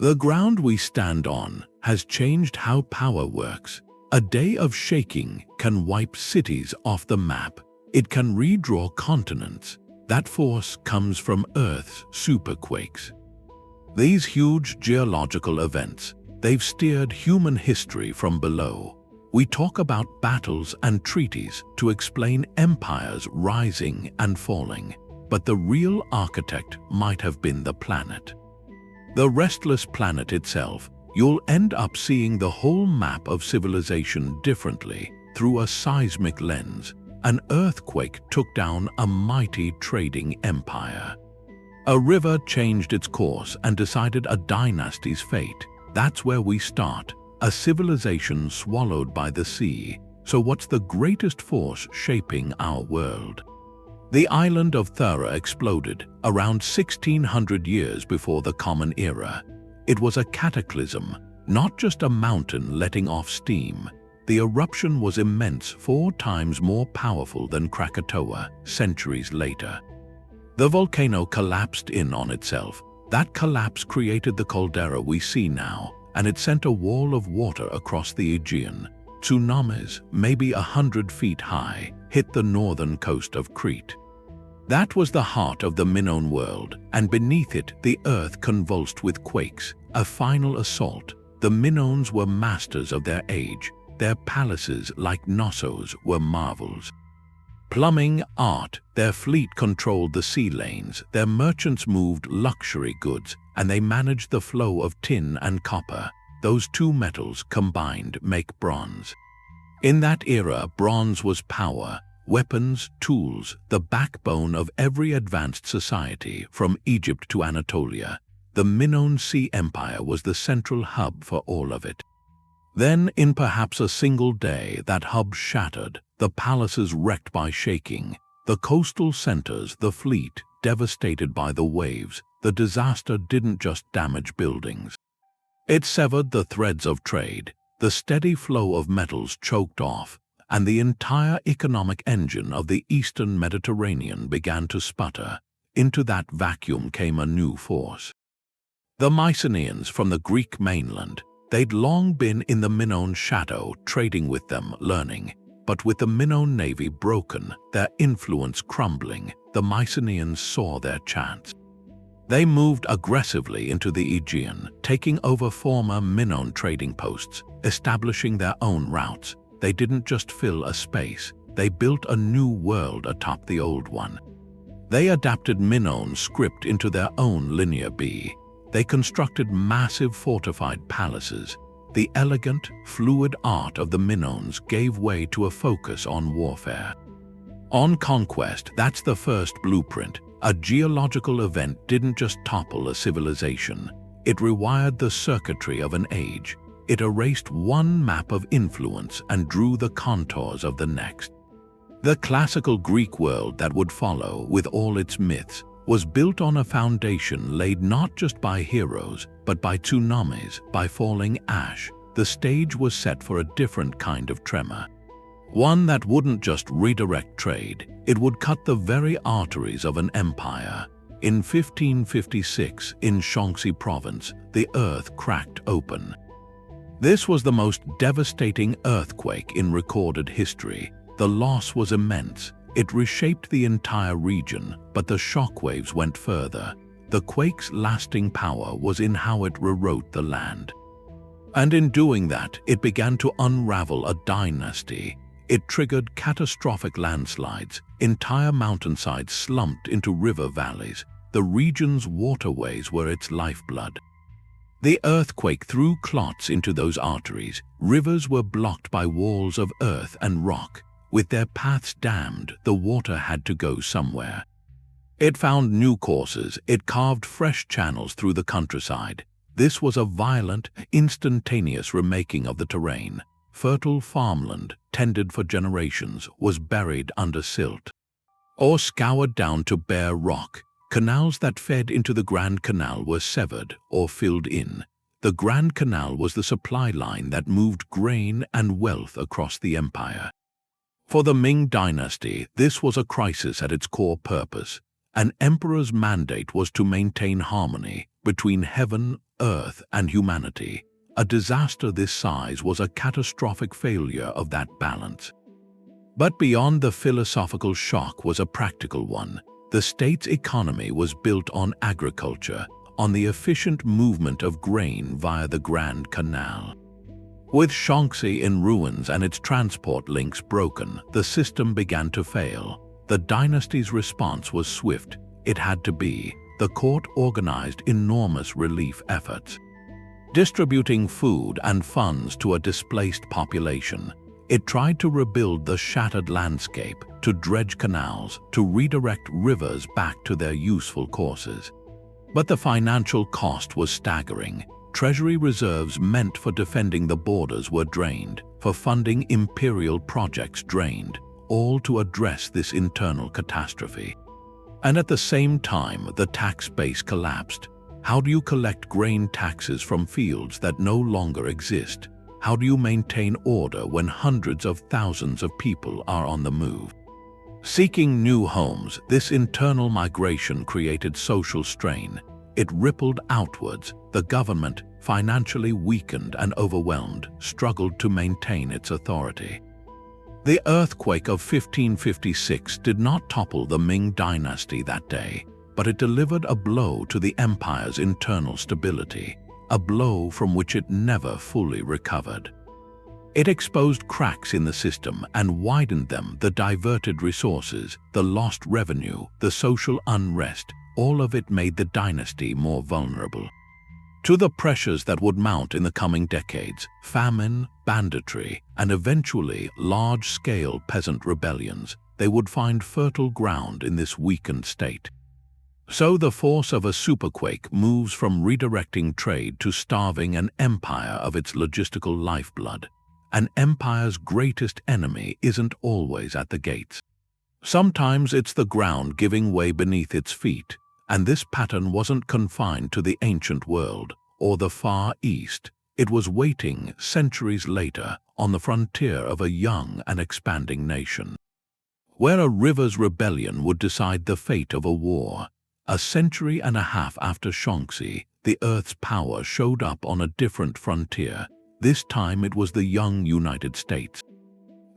The ground we stand on has changed how power works. A day of shaking can wipe cities off the map. It can redraw continents. That force comes from Earth's superquakes. These huge geological events, they've steered human history from below. We talk about battles and treaties to explain empires rising and falling, but the real architect might have been the planet. The restless planet itself. You'll end up seeing the whole map of civilization differently through a seismic lens. An earthquake took down a mighty trading empire. A river changed its course and decided a dynasty's fate. That's where we start, a civilization swallowed by the sea. So what's the greatest force shaping our world? The island of Thera exploded around 1600 years before the Common Era. It was a cataclysm, not just a mountain letting off steam. The eruption was immense, 4 times more powerful than Krakatoa centuries later. The volcano collapsed in on itself. That collapse created the caldera we see now, and it sent a wall of water across the Aegean. Tsunamis, maybe 100 feet high, hit the northern coast of Crete. That was the heart of the Minoan world, and beneath it the earth convulsed with quakes, a final assault. The Minoans were masters of their age. Their palaces, like Knossos, were marvels. Plumbing, art, their fleet controlled the sea lanes, their merchants moved luxury goods, and they managed the flow of tin and copper. Those two metals combined make bronze. In that era, bronze was power. Weapons, tools, the backbone of every advanced society, from Egypt to Anatolia. The Minoan Sea Empire was the central hub for all of it. Then, in perhaps a single day, that hub shattered, the palaces wrecked by shaking, the coastal centers, the fleet, devastated by the waves. The disaster didn't just damage buildings. It severed the threads of trade, the steady flow of metals choked off, and the entire economic engine of the eastern Mediterranean began to sputter. Into that vacuum came a new force. The Mycenaeans from the Greek mainland. They'd long been in the Minoan shadow, trading with them, learning. But with the Minoan navy broken, their influence crumbling, the Mycenaeans saw their chance. They moved aggressively into the Aegean, taking over former Minoan trading posts, establishing their own routes. They didn't just fill a space, they built a new world atop the old one. They adapted Minoan script into their own Linear B. They constructed massive fortified palaces. The elegant, fluid art of the Minoans gave way to a focus on warfare. On conquest, that's the first blueprint. A geological event didn't just topple a civilization. It rewired the circuitry of an age. It erased one map of influence and drew the contours of the next. The classical Greek world that would follow, with all its myths, was built on a foundation laid not just by heroes, but by tsunamis, by falling ash. The stage was set for a different kind of tremor. One that wouldn't just redirect trade, it would cut the very arteries of an empire. In 1556, in Shaanxi province, the earth cracked open. This was the most devastating earthquake in recorded history. The loss was immense. It reshaped the entire region, but the shockwaves went further. The quake's lasting power was in how it rewrote the land. And in doing that, it began to unravel a dynasty. It triggered catastrophic landslides. Entire mountainsides slumped into river valleys. The region's waterways were its lifeblood. The earthquake threw clots into those arteries. Rivers were blocked by walls of earth and rock. With their paths dammed, the water had to go somewhere. It found new courses. It carved fresh channels through the countryside. This was a violent, instantaneous remaking of the terrain. Fertile farmland, tended for generations, was buried under silt, or scoured down to bare rock. Canals that fed into the Grand Canal were severed or filled in. The Grand Canal was the supply line that moved grain and wealth across the empire. For the Ming Dynasty, this was a crisis at its core purpose. An emperor's mandate was to maintain harmony between heaven, Earth and humanity. A disaster this size was a catastrophic failure of that balance. But beyond the philosophical shock was a practical one. The state's economy was built on agriculture, on the efficient movement of grain via the Grand Canal. With Shaanxi in ruins and its transport links broken, the system began to fail. The dynasty's response was swift. It had to be. The court organized enormous relief efforts, distributing food and funds to a displaced population. It tried to rebuild the shattered landscape, to dredge canals, to redirect rivers back to their useful courses. But the financial cost was staggering. Treasury reserves meant for defending the borders were drained, for funding imperial projects drained, all to address this internal catastrophe. And at the same time, the tax base collapsed. How do you collect grain taxes from fields that no longer exist? How do you maintain order when hundreds of thousands of people are on the move? Seeking new homes, this internal migration created social strain. It rippled outwards. The government, financially weakened and overwhelmed, struggled to maintain its authority. The earthquake of 1556 did not topple the Ming dynasty that day, but it delivered a blow to the empire's internal stability, a blow from which it never fully recovered. It exposed cracks in the system and widened them. The diverted resources, the lost revenue, the social unrest, all of it made the dynasty more vulnerable to the pressures that would mount in the coming decades: famine, banditry, and eventually large-scale peasant rebellions. They would find fertile ground in this weakened state. So the force of a superquake moves from redirecting trade to starving an empire of its logistical lifeblood. An empire's greatest enemy isn't always at the gates. Sometimes it's the ground giving way beneath its feet. And this pattern wasn't confined to the ancient world or the Far East. It was waiting centuries later on the frontier of a young and expanding nation, where a river's rebellion would decide the fate of a war. A century and a half after Shaanxi, the Earth's power showed up on a different frontier. This time it was the young United States.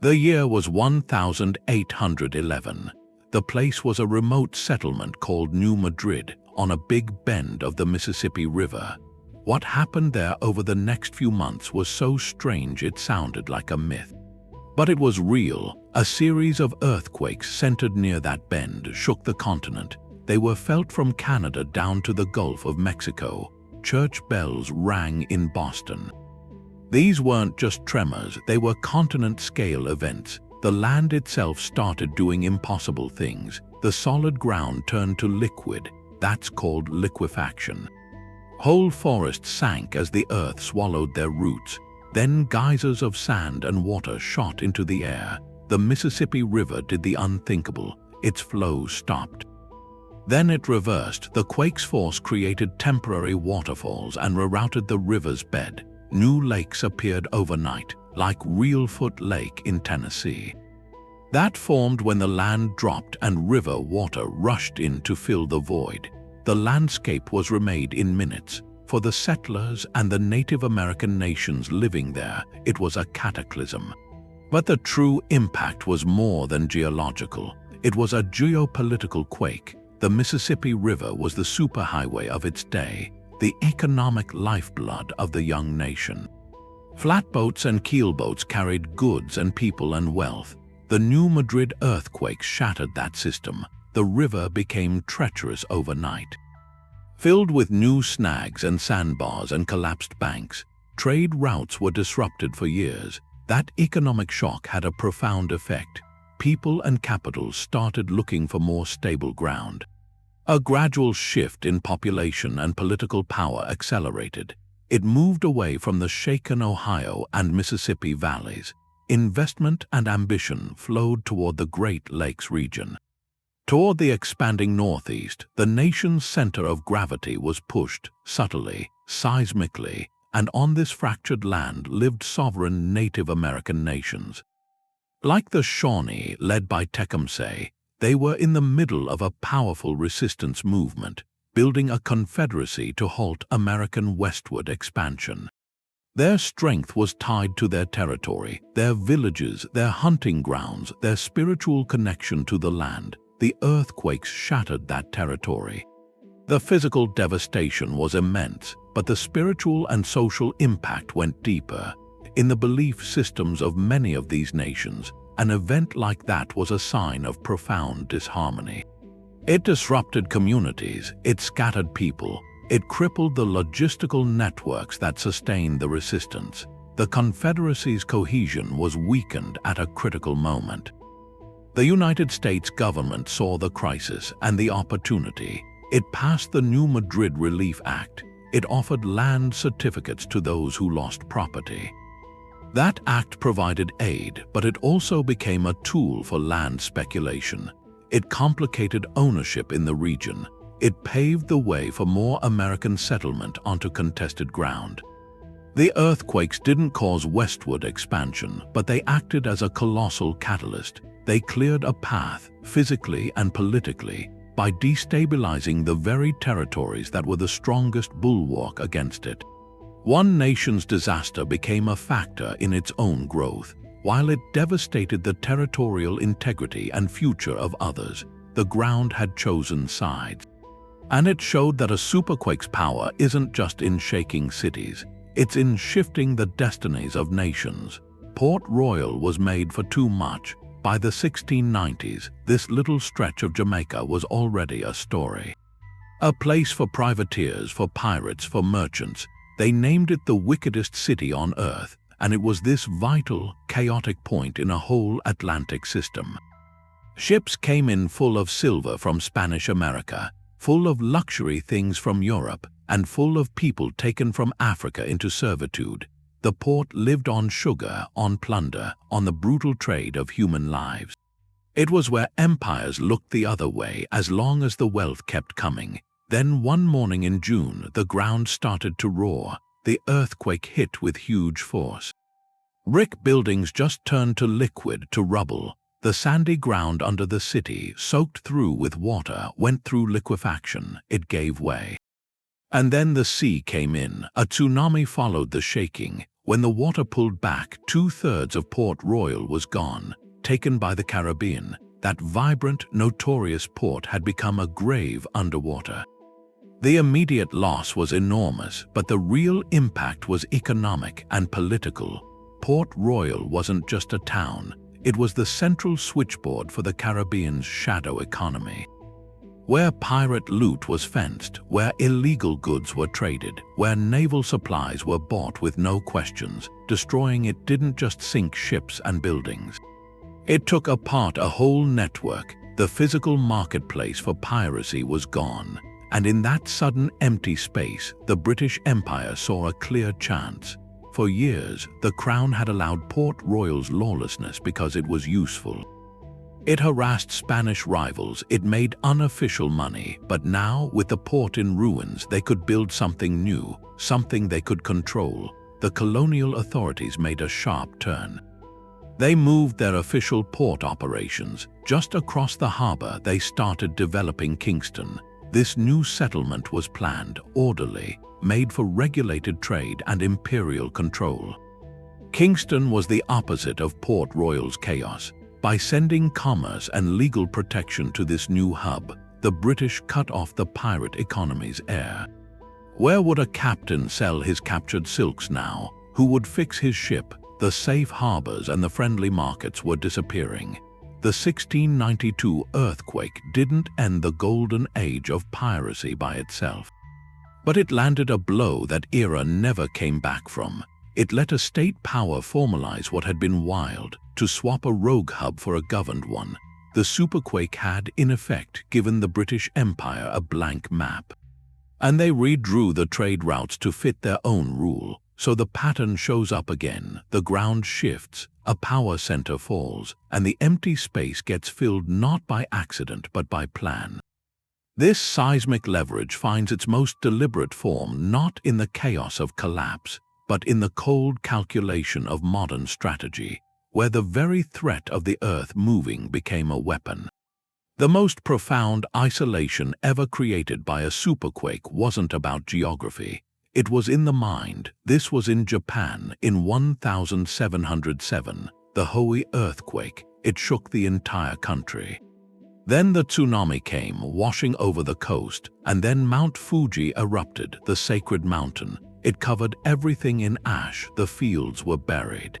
The year was 1811. The place was a remote settlement called New Madrid, on a big bend of the Mississippi River. What happened there over the next few months was so strange it sounded like a myth. But it was real. A series of earthquakes centered near that bend shook the continent. They were felt from Canada down to the Gulf of Mexico. Church bells rang in Boston. These weren't just tremors, they were continent-scale events. The land itself started doing impossible things. The solid ground turned to liquid. That's called liquefaction. Whole forests sank as the earth swallowed their roots. Then geysers of sand and water shot into the air. The Mississippi River did the unthinkable. Its flow stopped. Then it reversed. The quake's force created temporary waterfalls and rerouted the river's bed. New lakes appeared overnight, like Reelfoot Lake in Tennessee. That formed when the land dropped and river water rushed in to fill the void. The landscape was remade in minutes. For the settlers and the Native American nations living there, it was a cataclysm. But the true impact was more than geological. It was a geopolitical quake. The Mississippi River was the superhighway of its day, the economic lifeblood of the young nation. Flatboats and keelboats carried goods and people and wealth. The New Madrid earthquakes shattered that system. The river became treacherous overnight. Filled with new snags and sandbars and collapsed banks, trade routes were disrupted for years. That economic shock had a profound effect. People and capital started looking for more stable ground. A gradual shift in population and political power accelerated. It moved away from the shaken Ohio and Mississippi valleys. Investment and ambition flowed toward the Great Lakes region. Toward the expanding Northeast, the nation's center of gravity was pushed subtly, seismically, and on this fractured land lived sovereign Native American nations. Like the Shawnee, led by Tecumseh, they were in the middle of a powerful resistance movement. building a confederacy to halt American westward expansion. Their strength was tied to their territory, their villages, their hunting grounds, their spiritual connection to the land. The earthquakes shattered that territory. The physical devastation was immense, but the spiritual and social impact went deeper. In the belief systems of many of these nations, an event like that was a sign of profound disharmony. It disrupted communities, it scattered people, it crippled the logistical networks that sustained the resistance. The Confederacy's cohesion was weakened at a critical moment. The United States government saw the crisis and the opportunity. It passed the new Madrid Relief Act. It offered land certificates to those who lost property. That act provided aid, but it also became a tool for land speculation. It complicated ownership in the region. It paved the way for more American settlement onto contested ground. The earthquakes didn't cause westward expansion, but they acted as a colossal catalyst. They cleared a path, physically and politically, by destabilizing the very territories that were the strongest bulwark against it. One nation's disaster became a factor in its own growth. While it devastated the territorial integrity and future of others, the ground had chosen sides. And it showed that a superquake's power isn't just in shaking cities, it's in shifting the destinies of nations. Port Royal was made for too much. By the 1690s, this little stretch of Jamaica was already a story. A place for privateers, for pirates, for merchants. They named it the wickedest city on earth, and it was this vital, chaotic point in a whole Atlantic system. Ships came in full of silver from Spanish America, full of luxury things from Europe, and full of people taken from Africa into servitude. The port lived on sugar, on plunder, on the brutal trade of human lives. It was where empires looked the other way as long as the wealth kept coming. Then one morning in June, the ground started to roar. The earthquake hit with huge force. Brick buildings just turned to liquid, to rubble. The sandy ground under the city, soaked through with water, went through liquefaction. It gave way. And then the sea came in. A tsunami followed the shaking. When the water pulled back, 2/3 of Port Royal was gone, taken by the Caribbean. That vibrant, notorious port had become a grave underwater. The immediate loss was enormous, but the real impact was economic and political. Port Royal wasn't just a town. It was the central switchboard for the Caribbean's shadow economy. Where pirate loot was fenced, where illegal goods were traded, where naval supplies were bought with no questions, destroying it didn't just sink ships and buildings. It took apart a whole network. The physical marketplace for piracy was gone. And in that sudden empty space, the British Empire saw a clear chance. For years, the Crown had allowed Port Royal's lawlessness because it was useful. It harassed Spanish rivals, it made unofficial money, but now, with the port in ruins, they could build something new, something they could control. The colonial authorities made a sharp turn. They moved their official port operations. Just across the harbor, they started developing Kingston. This new settlement was planned, orderly, made for regulated trade and imperial control. Kingston was the opposite of Port Royal's chaos. By sending commerce and legal protection to this new hub, the British cut off the pirate economy's heir. Where would a captain sell his captured silks now? Who would fix his ship? The safe harbors and the friendly markets were disappearing. The 1692 earthquake didn't end the golden age of piracy by itself. But it landed a blow that era never came back from. It let a state power formalize what had been wild, to swap a rogue hub for a governed one. The superquake had, in effect, given the British Empire a blank map. And they redrew the trade routes to fit their own rule. So the pattern shows up again, the ground shifts, a power center falls, and the empty space gets filled not by accident but by plan. This seismic leverage finds its most deliberate form not in the chaos of collapse, but in the cold calculation of modern strategy, where the very threat of the earth moving became a weapon. The most profound isolation ever created by a superquake wasn't about geography. It was in the mind. This was in Japan in 1707, the Hōei earthquake. It shook the entire country. Then the tsunami came, washing over the coast, and then Mount Fuji erupted, the sacred mountain. It covered everything in ash. The fields were buried.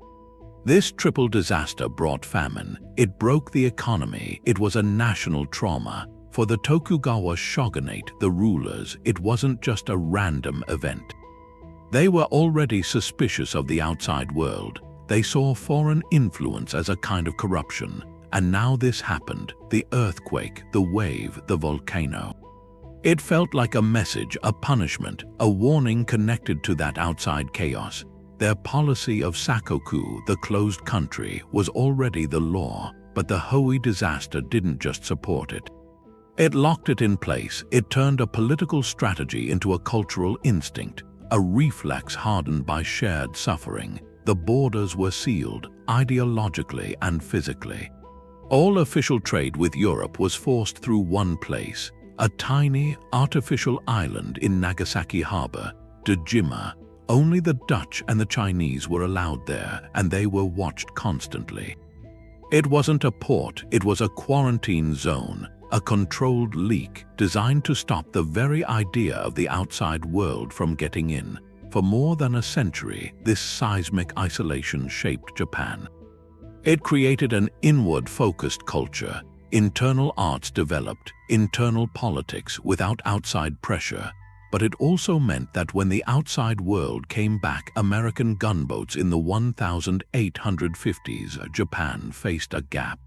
This triple disaster brought famine. It broke the economy. It was a national trauma. For the Tokugawa shogunate, the rulers, it wasn't just a random event. They were already suspicious of the outside world. They saw foreign influence as a kind of corruption. And now this happened, the earthquake, the wave, the volcano. It felt like a message, a punishment, a warning connected to that outside chaos. Their policy of sakoku, the closed country, was already the law, but the Hōei disaster didn't just support it. It locked it in place. It turned a political strategy into a cultural instinct, a reflex hardened by shared suffering. The borders were sealed, ideologically and physically. All official trade with Europe was forced through one place, a tiny, artificial island in Nagasaki Harbor, Dejima. Only the Dutch and the Chinese were allowed there, and they were watched constantly. It wasn't a port, it was a quarantine zone, a controlled leak designed to stop the very idea of the outside world from getting in. For more than a century, this seismic isolation shaped Japan. It created an inward-focused culture. Internal arts developed, internal politics without outside pressure. But it also meant that when the outside world came back, American gunboats in the 1850s, Japan faced a gap.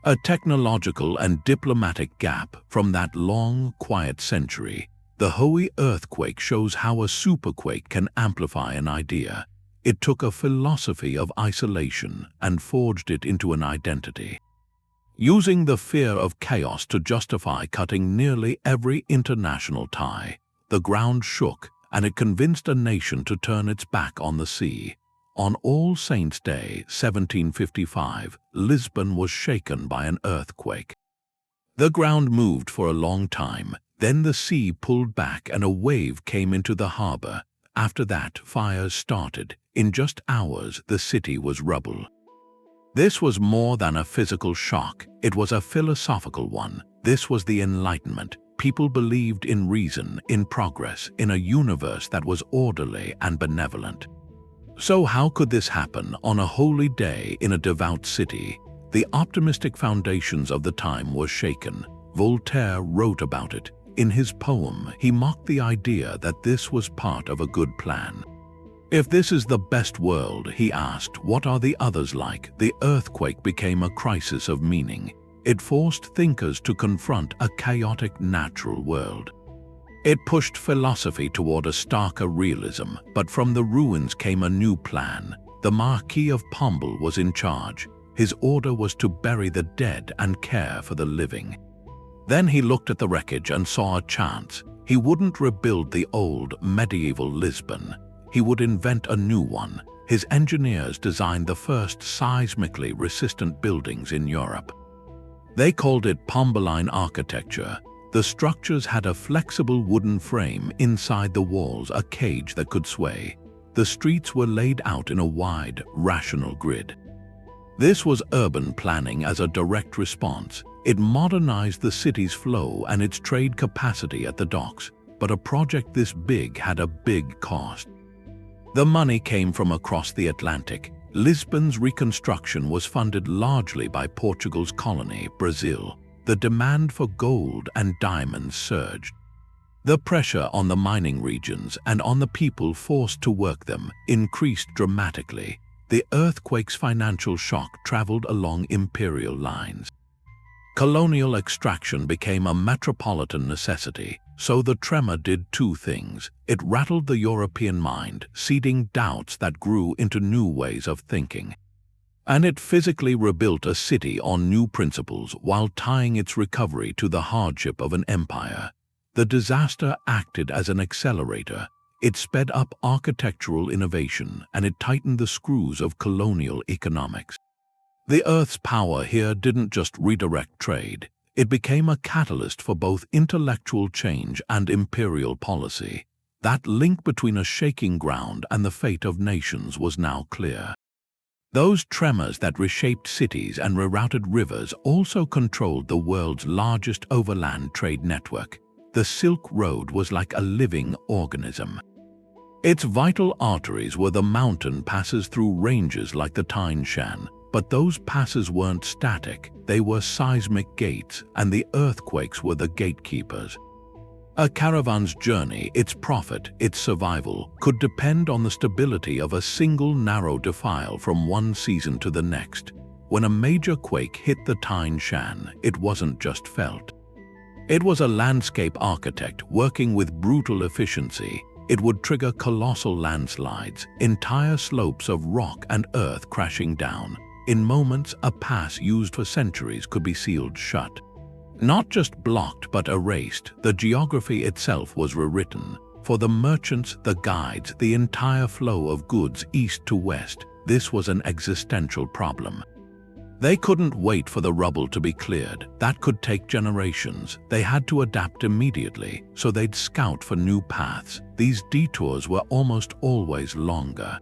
A technological and diplomatic gap from that long, quiet century. The Hōei earthquake shows how a superquake can amplify an idea. It took a philosophy of isolation and forged it into an identity. Using the fear of chaos to justify cutting nearly every international tie, the ground shook, and it convinced a nation to turn its back on the sea. On All Saints' Day, 1755, Lisbon was shaken by an earthquake. The ground moved for a long time, then the sea pulled back and a wave came into the harbor. After that, fires started. In just hours, the city was rubble. This was more than a physical shock, it was a philosophical one. This was the Enlightenment. People believed in reason, in progress, in a universe that was orderly and benevolent. So how could this happen on a holy day in a devout city? The optimistic foundations of the time were shaken. Voltaire wrote about it. In his poem, he mocked the idea that this was part of a good plan. If this is the best world, he asked, what are the others like? The earthquake became a crisis of meaning. It forced thinkers to confront a chaotic natural world. It pushed philosophy toward a starker realism, but from the ruins came a new plan. The Marquis of Pombal was in charge. His order was to bury the dead and care for the living. Then he looked at the wreckage and saw a chance. He wouldn't rebuild the old medieval Lisbon. He would invent a new one. His engineers designed the first seismically resistant buildings in Europe. They called it Pombaline architecture. The structures had a flexible wooden frame inside the walls, a cage that could sway. The streets were laid out in a wide, rational grid. This was urban planning as a direct response. It modernized the city's flow and its trade capacity at the docks. But a project this big had a big cost. The money came from across the Atlantic. Lisbon's reconstruction was funded largely by Portugal's colony, Brazil. The demand for gold and diamonds surged. The pressure on the mining regions and on the people forced to work them increased dramatically. The earthquake's financial shock traveled along imperial lines. Colonial extraction became a metropolitan necessity, so the tremor did two things. It rattled the European mind, seeding doubts that grew into new ways of thinking. And it physically rebuilt a city on new principles while tying its recovery to the hardship of an empire. The disaster acted as an accelerator. It sped up architectural innovation and it tightened the screws of colonial economics. The Earth's power here didn't just redirect trade, It became a catalyst for both intellectual change and imperial policy. That link between a shaking ground and the fate of nations was now clear. Those tremors that reshaped cities and rerouted rivers also controlled the world's largest overland trade network. The Silk Road was like a living organism. Its vital arteries were the mountain passes through ranges like the Tian Shan, but those passes weren't static. They were seismic gates, and the earthquakes were the gatekeepers. A caravan's journey, its profit, its survival, could depend on the stability of a single narrow defile from one season to the next. When a major quake hit the Tian Shan, it wasn't just felt. It was a landscape architect working with brutal efficiency. It would trigger colossal landslides, entire slopes of rock and earth crashing down. In moments, a pass used for centuries could be sealed shut. Not just blocked but erased, the geography itself was rewritten. For the merchants, the guides, the entire flow of goods east to west, this was an existential problem. They couldn't wait for the rubble to be cleared. That could take generations. They had to adapt immediately, so they'd scout for new paths. These detours were almost always longer.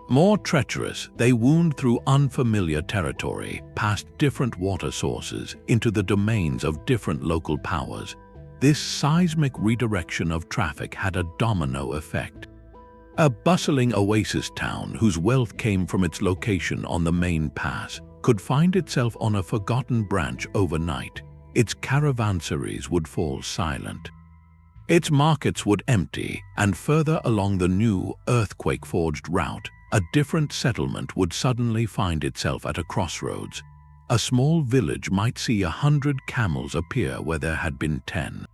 More treacherous, they wound through unfamiliar territory, past different water sources, into the domains of different local powers. This seismic redirection of traffic had a domino effect. A bustling oasis town whose wealth came from its location on the main pass could find itself on a forgotten branch overnight. Its caravanserais would fall silent. Its markets would empty, and further along the new earthquake-forged route, a different settlement would suddenly find itself at a crossroads. A small village might see 100 camels appear where there had been 10.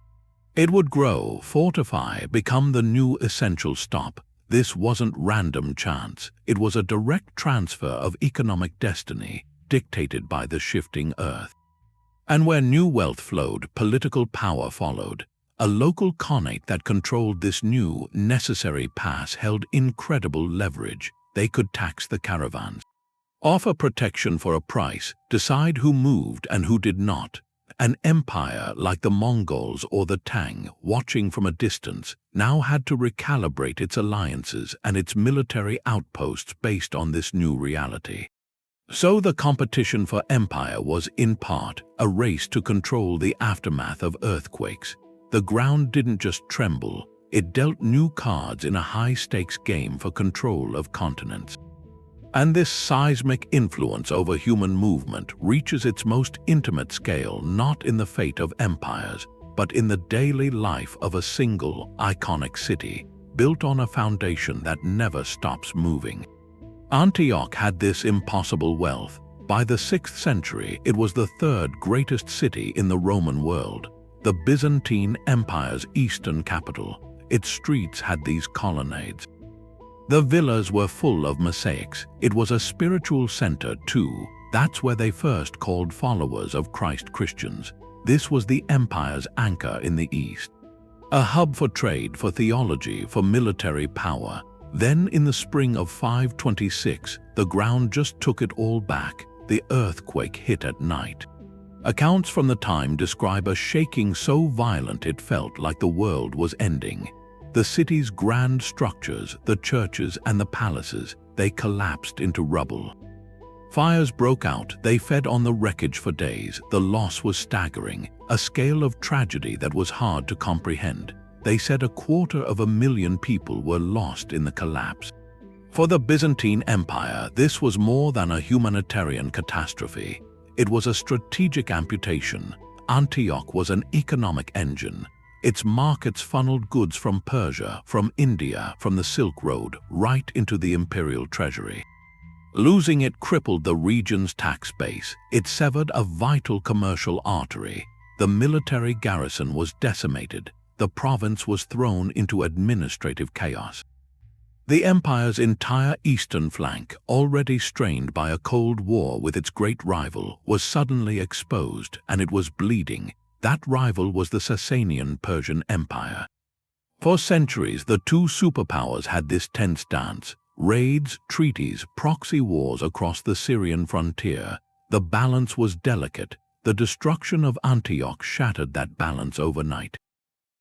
It would grow, fortify, become the new essential stop. This wasn't random chance. It was a direct transfer of economic destiny, dictated by the shifting earth. And where new wealth flowed, political power followed. A local khanate that controlled this new, necessary pass held incredible leverage. They could tax the caravans, offer protection for a price, decide who moved and who did not. An empire like the Mongols or the Tang, watching from a distance, now had to recalibrate its alliances and its military outposts based on this new reality. So the competition for empire was, in part, a race to control the aftermath of earthquakes. The ground didn't just tremble. It dealt new cards in a high-stakes game for control of continents. And this seismic influence over human movement reaches its most intimate scale not in the fate of empires, but in the daily life of a single, iconic city, built on a foundation that never stops moving. Antioch had this impossible wealth. By the 6th century, it was the third greatest city in the Roman world, the Byzantine Empire's eastern capital. Its streets had these colonnades. The villas were full of mosaics. It was a spiritual center too. That's where they first called followers of Christ Christians. This was the empire's anchor in the east. A hub for trade, for theology, for military power. Then in the spring of 526, the ground just took it all back. The earthquake hit at night. Accounts from the time describe a shaking so violent it felt like the world was ending. The city's grand structures, the churches and the palaces, they collapsed into rubble. Fires broke out, they fed on the wreckage for days. The loss was staggering, a scale of tragedy that was hard to comprehend. They said 250,000 people were lost in the collapse. For the Byzantine Empire, this was more than a humanitarian catastrophe. It was a strategic amputation. Antioch was an economic engine. Its markets funneled goods from Persia, from India, from the Silk Road, right into the imperial treasury. Losing it crippled the region's tax base. It severed a vital commercial artery. The military garrison was decimated. The province was thrown into administrative chaos. The empire's entire eastern flank, already strained by a cold war with its great rival, was suddenly exposed, and it was bleeding. That rival was the Sasanian Persian Empire. For centuries, the two superpowers had this tense dance: raids, treaties, proxy wars across the Syrian frontier. The balance was delicate. The destruction of Antioch shattered that balance overnight.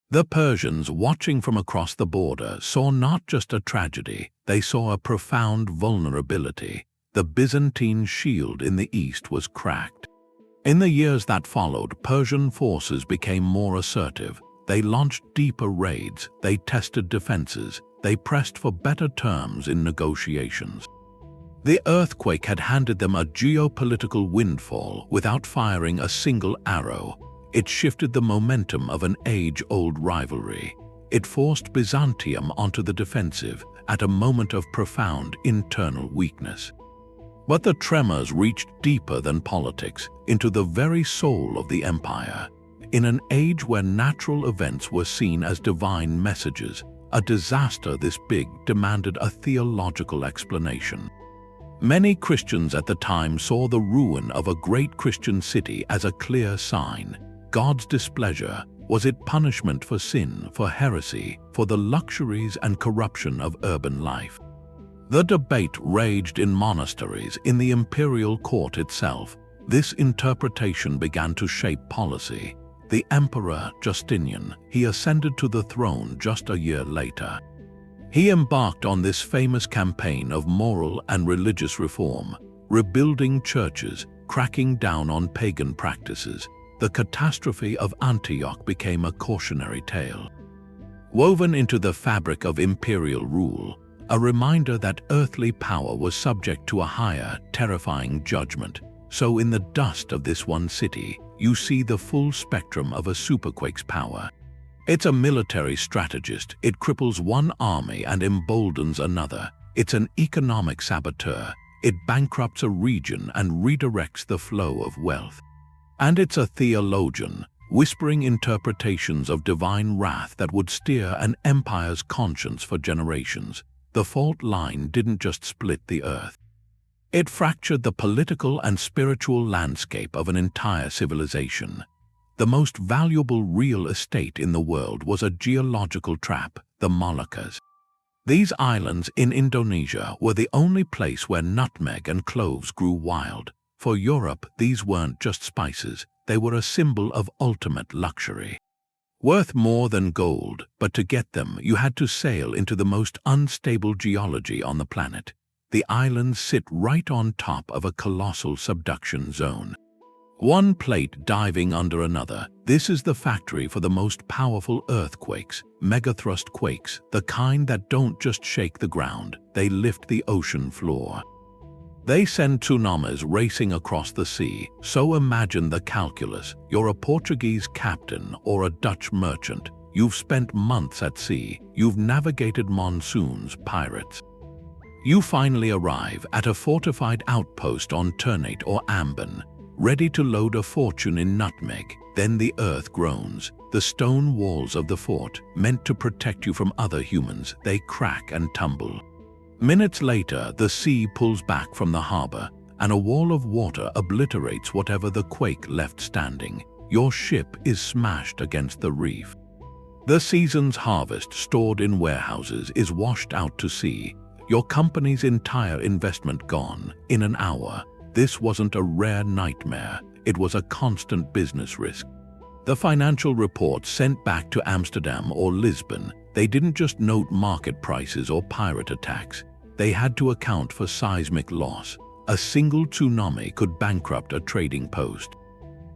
The Persians, watching from across the border, saw not just a tragedy, they saw a profound vulnerability. The Byzantine shield in the east was cracked. In the years that followed, Persian forces became more assertive. They launched deeper raids, they tested defenses, they pressed for better terms in negotiations. The earthquake had handed them a geopolitical windfall without firing a single arrow. It shifted the momentum of an age-old rivalry. It forced Byzantium onto the defensive at a moment of profound internal weakness. But the tremors reached deeper than politics, into the very soul of the empire. In an age where natural events were seen as divine messages, a disaster this big demanded a theological explanation. Many Christians at the time saw the ruin of a great Christian city as a clear sign. God's displeasure. Was it punishment for sin, for heresy, for the luxuries and corruption of urban life? The debate raged in monasteries, in the imperial court itself. This interpretation began to shape policy. The Emperor Justinian, he ascended to the throne just a year later. He embarked on this famous campaign of moral and religious reform, rebuilding churches, cracking down on pagan practices. The catastrophe of Antioch became a cautionary tale. Woven into the fabric of imperial rule, a reminder that earthly power was subject to a higher, terrifying judgment. So in the dust of this one city, you see the full spectrum of a superquake's power. It's a military strategist. It cripples one army and emboldens another. It's an economic saboteur. It bankrupts a region and redirects the flow of wealth. And it's a theologian, whispering interpretations of divine wrath that would steer an empire's conscience for generations. The fault line didn't just split the earth. It fractured the political and spiritual landscape of an entire civilization. The most valuable real estate in the world was a geological trap, the Moluccas. These islands in Indonesia were the only place where nutmeg and cloves grew wild. For Europe, these weren't just spices, they were a symbol of ultimate luxury. Worth more than gold, but to get them, you had to sail into the most unstable geology on the planet. The islands sit right on top of a colossal subduction zone. One plate diving under another. This is the factory for the most powerful earthquakes, megathrust quakes, the kind that don't just shake the ground, they lift the ocean floor. They send tsunamis racing across the sea, so imagine the calculus. You're a Portuguese captain or a Dutch merchant. You've spent months at sea. You've navigated monsoons, pirates. You finally arrive at a fortified outpost on Ternate or Ambon, ready to load a fortune in nutmeg. Then the earth groans. The stone walls of the fort, meant to protect you from other humans, they crack and tumble. Minutes later, the sea pulls back from the harbor, and a wall of water obliterates whatever the quake left standing. Your ship is smashed against the reef. The season's harvest, stored in warehouses, is washed out to sea. Your company's entire investment gone in an hour. This wasn't a rare nightmare, it was a constant business risk. The financial reports sent back to Amsterdam or Lisbon, they didn't just note market prices or pirate attacks. They had to account for seismic loss. A single tsunami could bankrupt a trading post.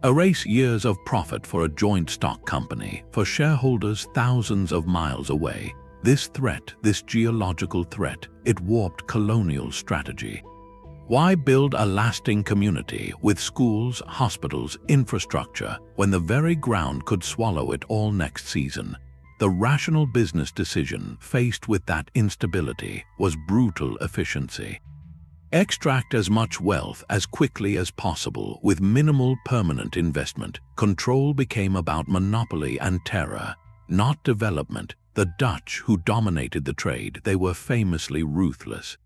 Erase years of profit for a joint stock company, for shareholders thousands of miles away. This threat, this geological threat, it warped colonial strategy. Why build a lasting community with schools, hospitals, infrastructure, when the very ground could swallow it all next season? The rational business decision, faced with that instability, was brutal efficiency. Extract as much wealth as quickly as possible with minimal permanent investment. Control became about monopoly and terror, not development. The Dutch, who dominated the trade, they were famously ruthless.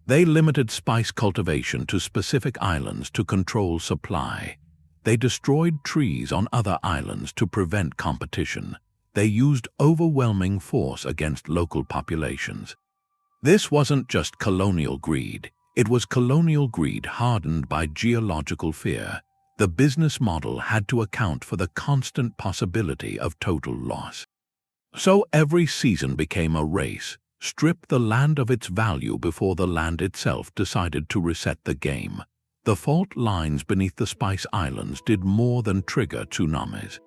They limited spice cultivation to specific islands to control supply. They destroyed trees on other islands to prevent competition. They used overwhelming force against local populations. This wasn't just colonial greed. It was colonial greed hardened by geological fear. the business model had to account for the constant possibility of total loss. So every season became a race. Strip the land of its value before the land itself decided to reset the game. The fault lines beneath the Spice Islands did more than trigger tsunamis.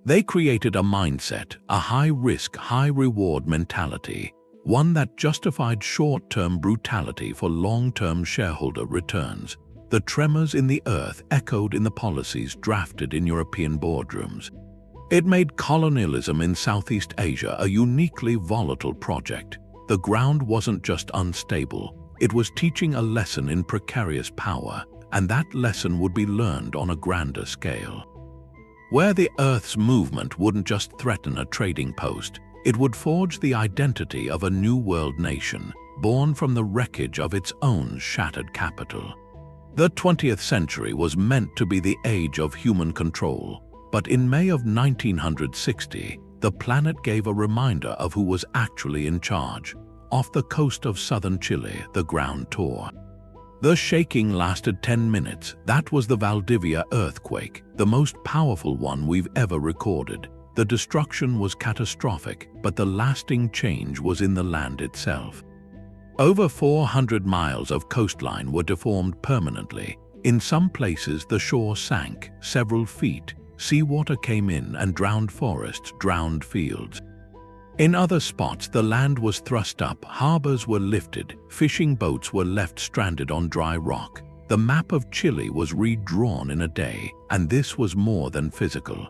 They created a mindset, a high-risk, high-reward mentality, one that justified short-term brutality for long-term shareholder returns. The tremors in the earth echoed in the policies drafted in European boardrooms. It made colonialism in Southeast Asia a uniquely volatile project. The ground wasn't just unstable, it was teaching a lesson in precarious power, and that lesson would be learned on a grander scale. Where the Earth's movement wouldn't just threaten a trading post, it would forge the identity of a new world nation, born from the wreckage of its own shattered capital. The 20th century was meant to be the age of human control, but in May of 1960, the planet gave a reminder of who was actually in charge. Off the coast of southern Chile, the ground tore. The shaking lasted 10 minutes. That was the Valdivia earthquake, the most powerful one we've ever recorded. The destruction was catastrophic, but the lasting change was in the land itself. Over 400 miles of coastline were deformed permanently. In some places, the shore sank several feet. Seawater came in and drowned forests, drowned fields. In other spots, the land was thrust up, harbors were lifted, fishing boats were left stranded on dry rock. The map of Chile was redrawn in a day, and this was more than physical.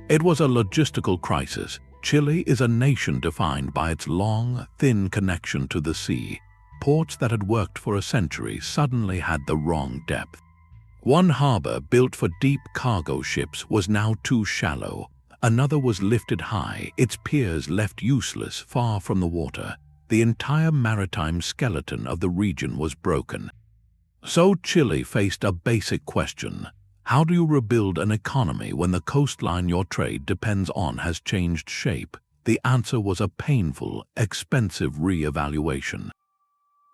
It was a logistical crisis. Chile is a nation defined by its long, thin connection to the sea. Ports that had worked for a century suddenly had the wrong depth. One harbor built for deep cargo ships was now too shallow. Another was lifted high, its piers left useless far from the water. The entire maritime skeleton of the region was broken. So Chile faced a basic question. How do you rebuild an economy when the coastline your trade depends on has changed shape? The answer was a painful, expensive re-evaluation.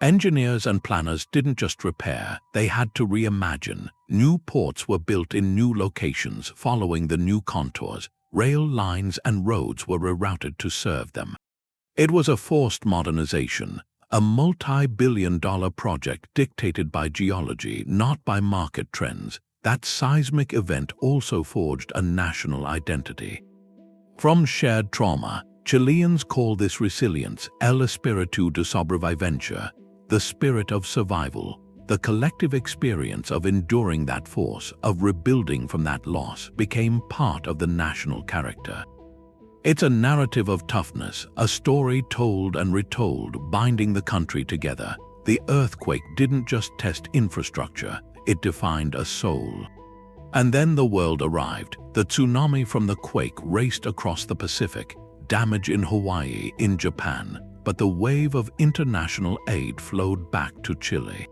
Engineers and planners didn't just repair, they had to reimagine. New ports were built in new locations following the new contours. Rail lines and roads were rerouted to serve them. It was a forced modernization, a multi-billion-dollar project dictated by geology, not by market trends. That seismic event also forged a national identity. From shared trauma, Chileans call this resilience el espíritu de sobrevivencia, the spirit of survival. The collective experience of enduring that force, of rebuilding from that loss, became part of the national character. It's a narrative of toughness, a story told and retold, binding the country together. The earthquake didn't just test infrastructure, it defined a soul. And then the world arrived. The tsunami from the quake raced across the Pacific, damage in Hōei, in Japan, but the wave of international aid flowed back to Chile.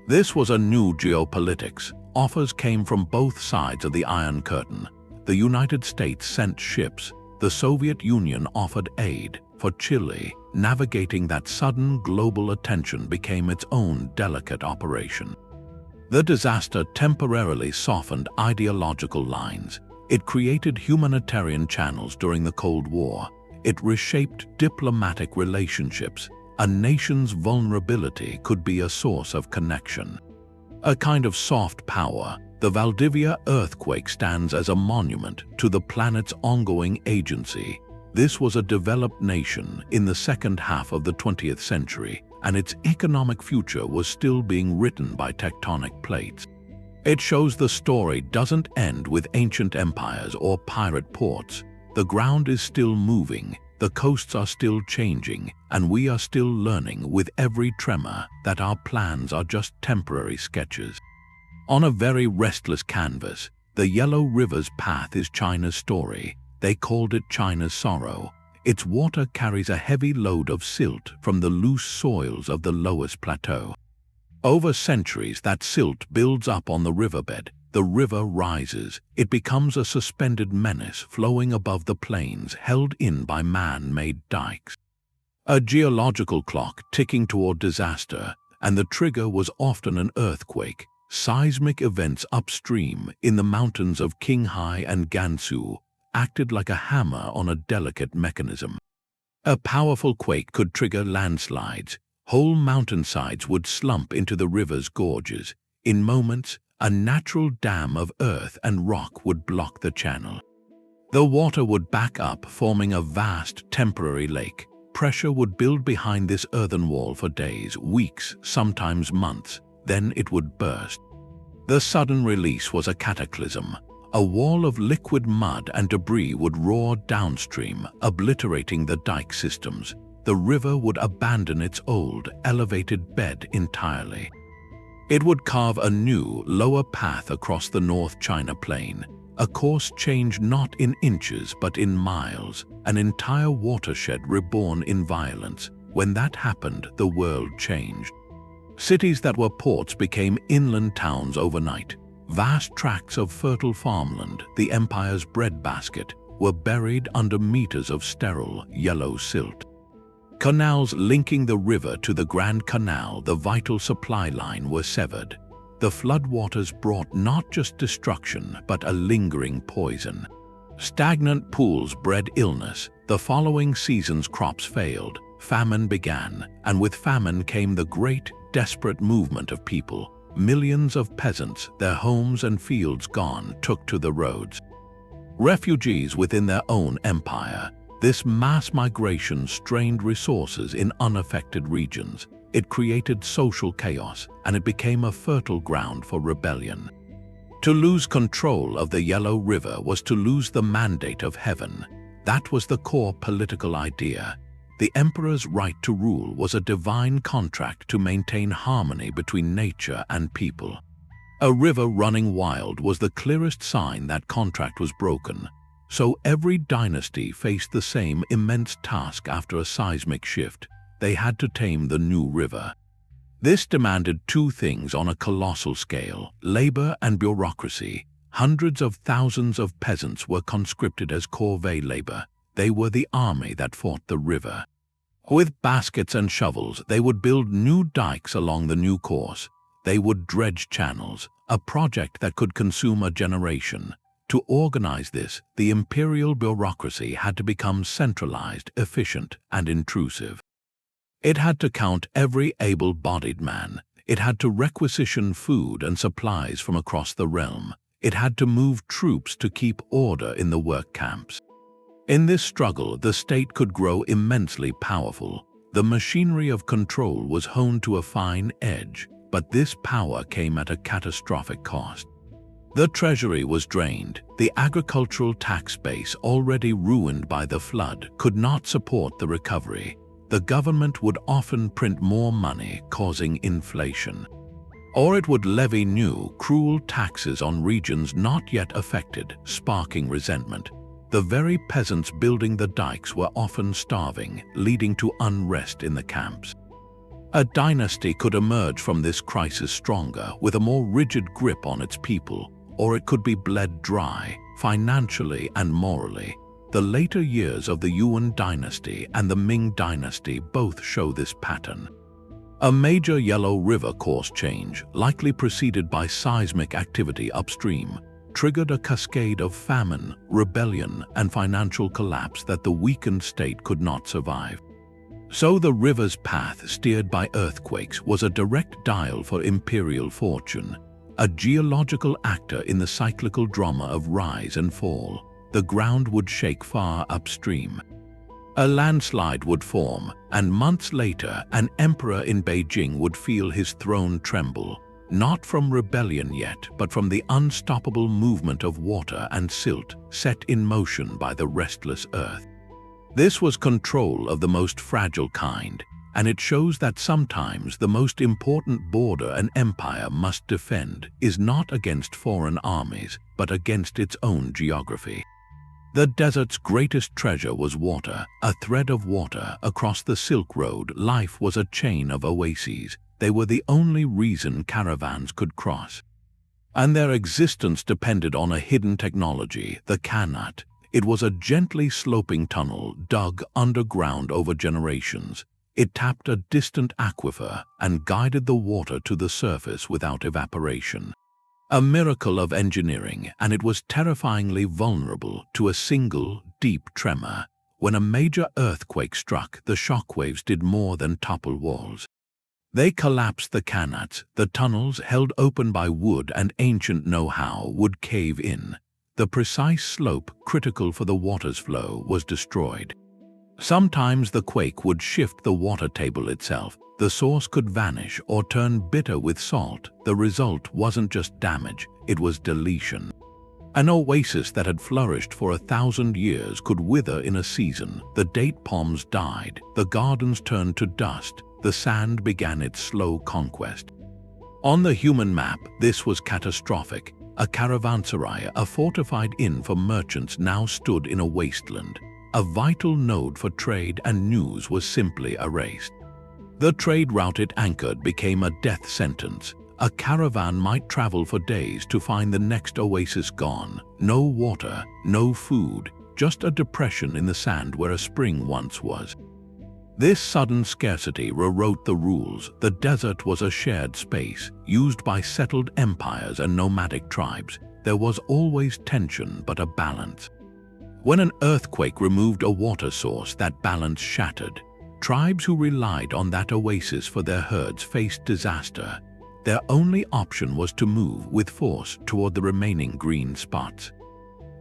This was a new geopolitics. Offers came from both sides of the Iron Curtain. The United States sent ships. The Soviet Union offered aid. For Chile, navigating that sudden global attention became its own delicate operation. The disaster temporarily softened ideological lines. It created humanitarian channels during the Cold War. It reshaped diplomatic relationships. A nation's vulnerability could be a source of connection. A kind of soft power, the Valdivia earthquake stands as a monument to the planet's ongoing agency. This was a developed nation in the second half of the 20th century, and its economic future was still being written by tectonic plates. It shows the story doesn't end with ancient empires or pirate ports. The ground is still moving. The coasts are still changing, and we are still learning with every tremor that our plans are just temporary sketches. On a very restless canvas, the Yellow River's path is China's story. They called it China's sorrow. Its water carries a heavy load of silt from the loose soils of the lowest plateau. Over centuries, that silt builds up on the riverbed. The river rises. It becomes a suspended menace flowing above the plains held in by man-made dikes. A geological clock ticking toward disaster, and the trigger was often an earthquake. seismic events upstream in the mountains of Qinghai and Gansu acted like a hammer on a delicate mechanism. A powerful quake could trigger landslides. Whole mountainsides would slump into the river's gorges. In moments, a natural dam of earth and rock would block the channel. The water would back up, forming a vast temporary lake. Pressure would build behind this earthen wall for days, weeks, sometimes months. Then it would burst. The sudden release was a cataclysm. A wall of liquid mud and debris would roar downstream, obliterating the dike systems. The river would abandon its old, elevated bed entirely. It would carve a new, lower path across the North China Plain, a course changed not in inches but in miles, an entire watershed reborn in violence. When that happened, the world changed. Cities that were ports became inland towns overnight. Vast tracts of fertile farmland, the empire's breadbasket, were buried under meters of sterile, yellow silt. Canals linking the river to the Grand Canal, the vital supply line, were severed. The floodwaters brought not just destruction, but a lingering poison. Stagnant pools bred illness. The following season's crops failed. Famine began, and with famine came the great, desperate movement of people. Millions of peasants, their homes and fields gone, took to the roads. Refugees within their own empire. This mass migration strained resources in unaffected regions. It created social chaos, and it became a fertile ground for rebellion. To lose control of the Yellow River was to lose the mandate of heaven. That was the core political idea. The emperor's right to rule was a divine contract to maintain harmony between nature and people. A river running wild was the clearest sign that contract was broken. So every dynasty faced the same immense task after a seismic shift. They had to tame the new river. This demanded two things on a colossal scale: labor and bureaucracy. Hundreds of thousands of peasants were conscripted as corvée labor. They were the army that fought the river. With baskets and shovels, they would build new dikes along the new course. They would dredge channels, a project that could consume a generation. To organize this, the imperial bureaucracy had to become centralized, efficient, and intrusive. It had to count every able-bodied man. It had to requisition food and supplies from across the realm. It had to move troops to keep order in the work camps. In this struggle, the state could grow immensely powerful. The machinery of control was honed to a fine edge, but this power came at a catastrophic cost. The treasury was drained. The agricultural tax base, already ruined by the flood, could not support the recovery. The government would often print more money, causing inflation. Or it would levy new, cruel taxes on regions not yet affected, sparking resentment. The very peasants building the dikes were often starving, leading to unrest in the camps. A dynasty could emerge from this crisis stronger, with a more rigid grip on its people, or it could be bled dry, financially and morally. The later years of the Yuan dynasty and the Ming dynasty both show this pattern. A major Yellow River course change, likely preceded by seismic activity upstream, triggered a cascade of famine, rebellion, and financial collapse that the weakened state could not survive. So the river's path, steered by earthquakes, was a direct dial for imperial fortune, a geological actor in the cyclical drama of rise and fall. The ground would shake far upstream. A landslide would form, and months later, an emperor in Beijing would feel his throne tremble, not from rebellion yet, but from the unstoppable movement of water and silt set in motion by the restless earth. This was control of the most fragile kind, and it shows that sometimes the most important border an empire must defend is not against foreign armies, but against its own geography. The desert's greatest treasure was water, a thread of water across the Silk Road. Life was a chain of oases. They were the only reason caravans could cross. And their existence depended on a hidden technology, the Kanat. It was a gently sloping tunnel dug underground over generations. It tapped a distant aquifer and guided the water to the surface without evaporation. A miracle of engineering, and it was terrifyingly vulnerable to a single, deep tremor. When a major earthquake struck, the shockwaves did more than topple walls. They collapsed the qanats. The tunnels, held open by wood and ancient know-how, would cave in. The precise slope, critical for the water's flow, was destroyed. Sometimes the quake would shift the water table itself. The source could vanish or turn bitter with salt. The result wasn't just damage, it was deletion. An oasis that had flourished for 1,000 years could wither in a season. The date palms died, the gardens turned to dust, the sand began its slow conquest. On the human map, this was catastrophic. A caravanserai, a fortified inn for merchants, now stood in a wasteland. A vital node for trade and news was simply erased. The trade route it anchored became a death sentence. A caravan might travel for days to find the next oasis gone. No water, no food, just a depression in the sand where a spring once was. This sudden scarcity rewrote the rules. The desert was a shared space, used by settled empires and nomadic tribes. There was always tension, but a balance. When an earthquake removed a water source, that balance shattered. Tribes who relied on that oasis for their herds faced disaster. Their only option was to move with force toward the remaining green spots.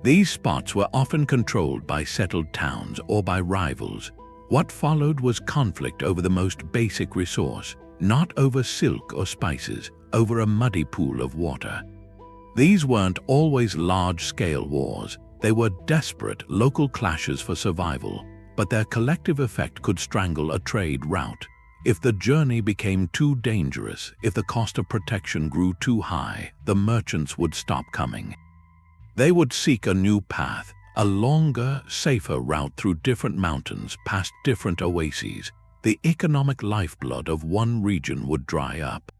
These spots were often controlled by settled towns or by rivals. What followed was conflict over the most basic resource, not over silk or spices, over a muddy pool of water. These weren't always large-scale wars. They were desperate local clashes for survival, but their collective effect could strangle a trade route. If the journey became too dangerous, if the cost of protection grew too high, the merchants would stop coming. They would seek a new path, a longer, safer route through different mountains, past different oases. The economic lifeblood of one region would dry up,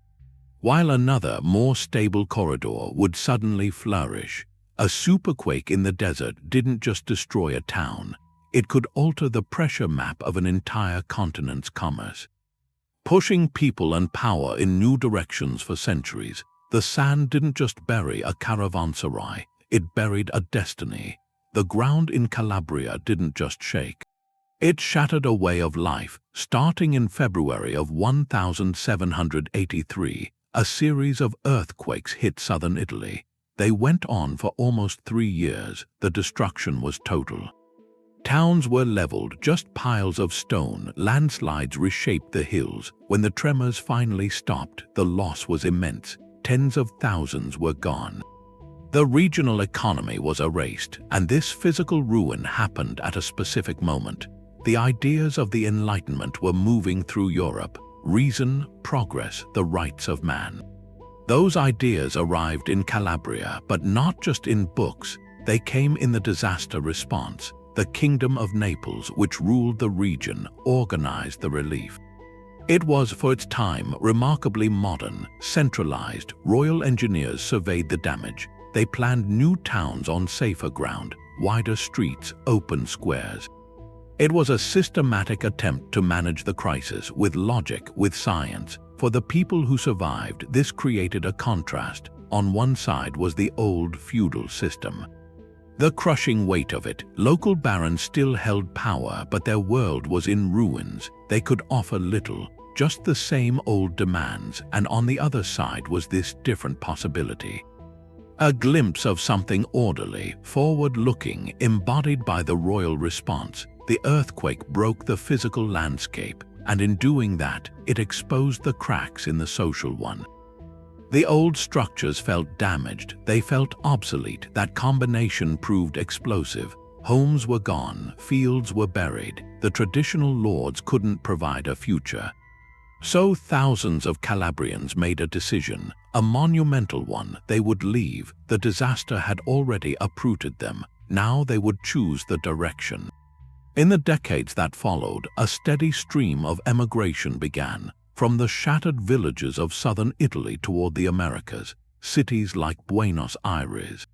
while another, more stable corridor would suddenly flourish. A superquake in the desert didn't just destroy a town, it could alter the pressure map of an entire continent's commerce. Pushing people and power in new directions for centuries, the sand didn't just bury a caravanserai, it buried a destiny. The ground in Calabria didn't just shake. It shattered a way of life. Starting in February of 1783, a series of earthquakes hit southern Italy. They went on for almost 3 years. The destruction was total. Towns were leveled, just piles of stone. Landslides reshaped the hills. When the tremors finally stopped, the loss was immense. Tens of thousands were gone. The regional economy was erased, and this physical ruin happened at a specific moment. The ideas of the Enlightenment were moving through Europe. Reason, progress, the rights of man. Those ideas arrived in Calabria, but not just in books. They came in the disaster response. The Kingdom of Naples, which ruled the region, organized the relief. It was, for its time, remarkably modern, centralized. Royal engineers surveyed the damage. They planned new towns on safer ground, wider streets, open squares. It was a systematic attempt to manage the crisis with logic, with science. For the people who survived, this created a contrast. On one side was the old feudal system. The crushing weight of it. Local barons still held power, but their world was in ruins. They could offer little, just the same old demands, and on the other side was this different possibility. A glimpse of something orderly, forward-looking, embodied by the royal response. The earthquake broke the physical landscape, and in doing that, it exposed the cracks in the social one. The old structures felt damaged, they felt obsolete. That combination proved explosive. Homes were gone, fields were buried. The traditional lords couldn't provide a future. So thousands of Calabrians made a decision, a monumental one. They would leave. The disaster had already uprooted them. Now they would choose the direction. In the decades that followed, a steady stream of emigration began. From the shattered villages of southern Italy toward the Americas, cities like Buenos Aires,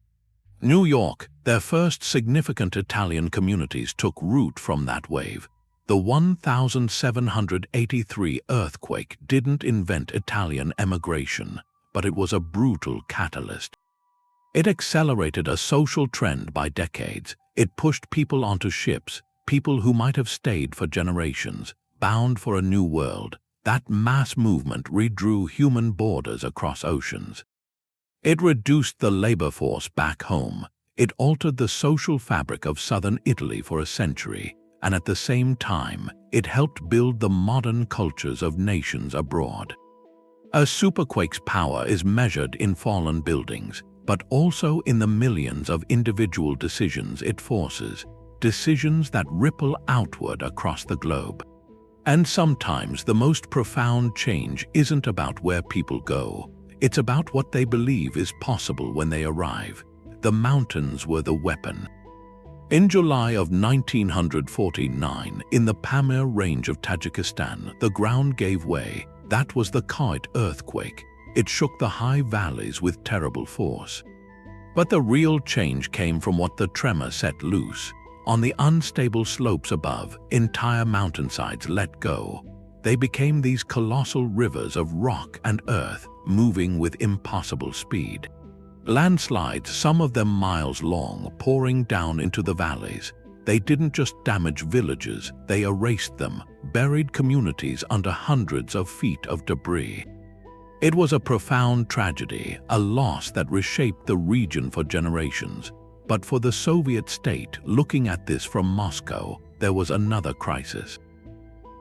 New York, their first significant Italian communities took root from that wave. The 1783 earthquake didn't invent Italian emigration, but it was a brutal catalyst. It accelerated a social trend by decades. It pushed people onto ships, people who might have stayed for generations, bound for a new world. That mass movement redrew human borders across oceans. It reduced the labor force back home. It altered the social fabric of southern Italy for a century, and at the same time, it helped build the modern cultures of nations abroad. A superquake's power is measured in fallen buildings, but also in the millions of individual decisions it forces, decisions that ripple outward across the globe. And sometimes the most profound change isn't about where people go, it's about what they believe is possible when they arrive. The mountains were the weapon. In July of 1949, in the Pamir range of Tajikistan, the ground gave way. That was the Hōei earthquake. It shook the high valleys with terrible force. But the real change came from what the tremor set loose. On the unstable slopes above, entire mountainsides let go. They became these colossal rivers of rock and earth, moving with impossible speed. Landslides, some of them miles long, pouring down into the valleys. They didn't just damage villages, they erased them, buried communities under hundreds of feet of debris. It was a profound tragedy, a loss that reshaped the region for generations. But for the Soviet state, looking at this from Moscow, there was another crisis.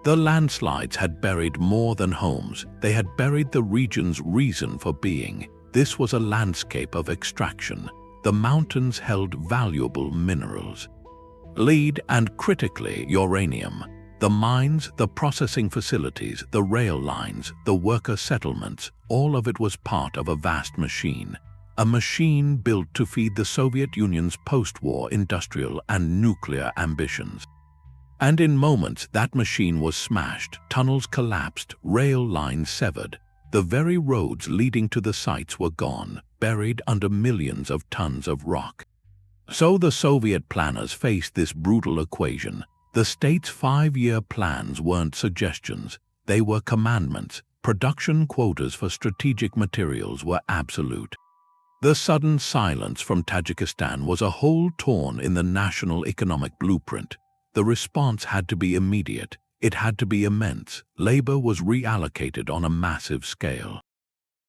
The landslides had buried more than homes. They had buried the region's reason for being. This was a landscape of extraction. The mountains held valuable minerals. Lead and, critically, uranium. The mines, the processing facilities, the rail lines, the worker settlements, all of it was part of a vast machine. A machine built to feed the Soviet Union's post-war industrial and nuclear ambitions. And in moments, that machine was smashed, tunnels collapsed, rail lines severed. The very roads leading to the sites were gone, buried under millions of tons of rock. So the Soviet planners faced this brutal equation. The state's 5-year plans weren't suggestions, they were commandments. Production quotas for strategic materials were absolute. The sudden silence from Tajikistan was a hole torn in the national economic blueprint. The response had to be immediate. It had to be immense. Labor was reallocated on a massive scale.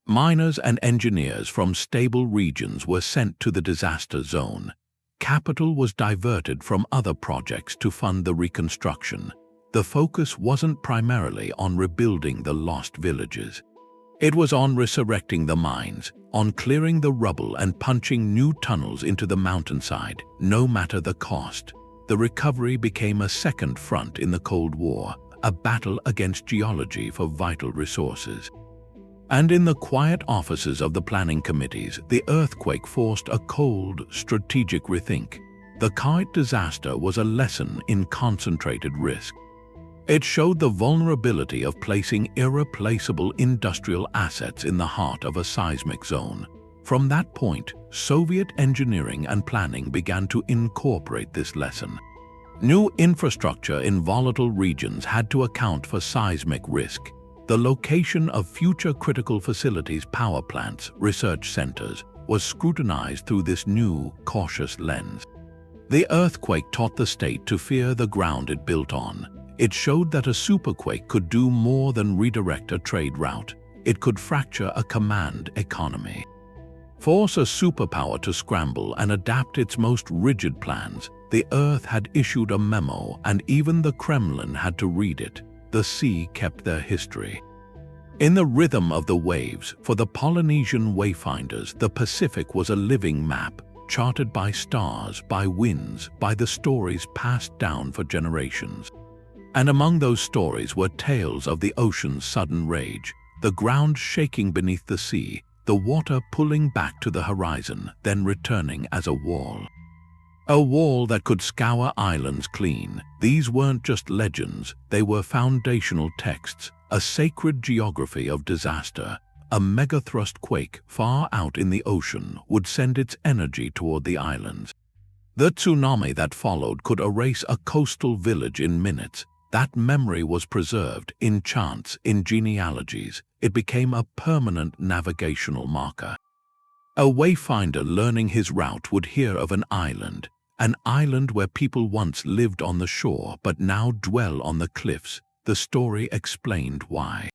Miners and engineers from stable regions were sent to the disaster zone. Capital was diverted from other projects to fund the reconstruction. The focus wasn't primarily on rebuilding the lost villages. It was on resurrecting the mines, on clearing the rubble and punching new tunnels into the mountainside, no matter the cost. The recovery became a second front in the Cold War, a battle against geology for vital resources. And in the quiet offices of the planning committees, the earthquake forced a cold, strategic rethink. The Hōei disaster was a lesson in concentrated risk. It showed the vulnerability of placing irreplaceable industrial assets in the heart of a seismic zone. From that point, Soviet engineering and planning began to incorporate this lesson. New infrastructure in volatile regions had to account for seismic risk. The location of future critical facilities, power plants, research centers, was scrutinized through this new, cautious lens. The earthquake taught the state to fear the ground it built on. It showed that a superquake could do more than redirect a trade route. It could fracture a command economy. Force a superpower to scramble and adapt its most rigid plans. The Earth had issued a memo, and even the Kremlin had to read it. The sea kept their history. In the rhythm of the waves, for the Polynesian wayfinders, the Pacific was a living map, charted by stars, by winds, by the stories passed down for generations. And among those stories were tales of the ocean's sudden rage, the ground shaking beneath the sea, the water pulling back to the horizon, then returning as a wall. A wall that could scour islands clean. These weren't just legends, they were foundational texts, a sacred geography of disaster. A megathrust quake far out in the ocean would send its energy toward the islands. The tsunami that followed could erase a coastal village in minutes. That memory was preserved in chants, in genealogies. It became a permanent navigational marker. A wayfinder learning his route would hear of an island where people once lived on the shore but now dwell on the cliffs. The story explained why.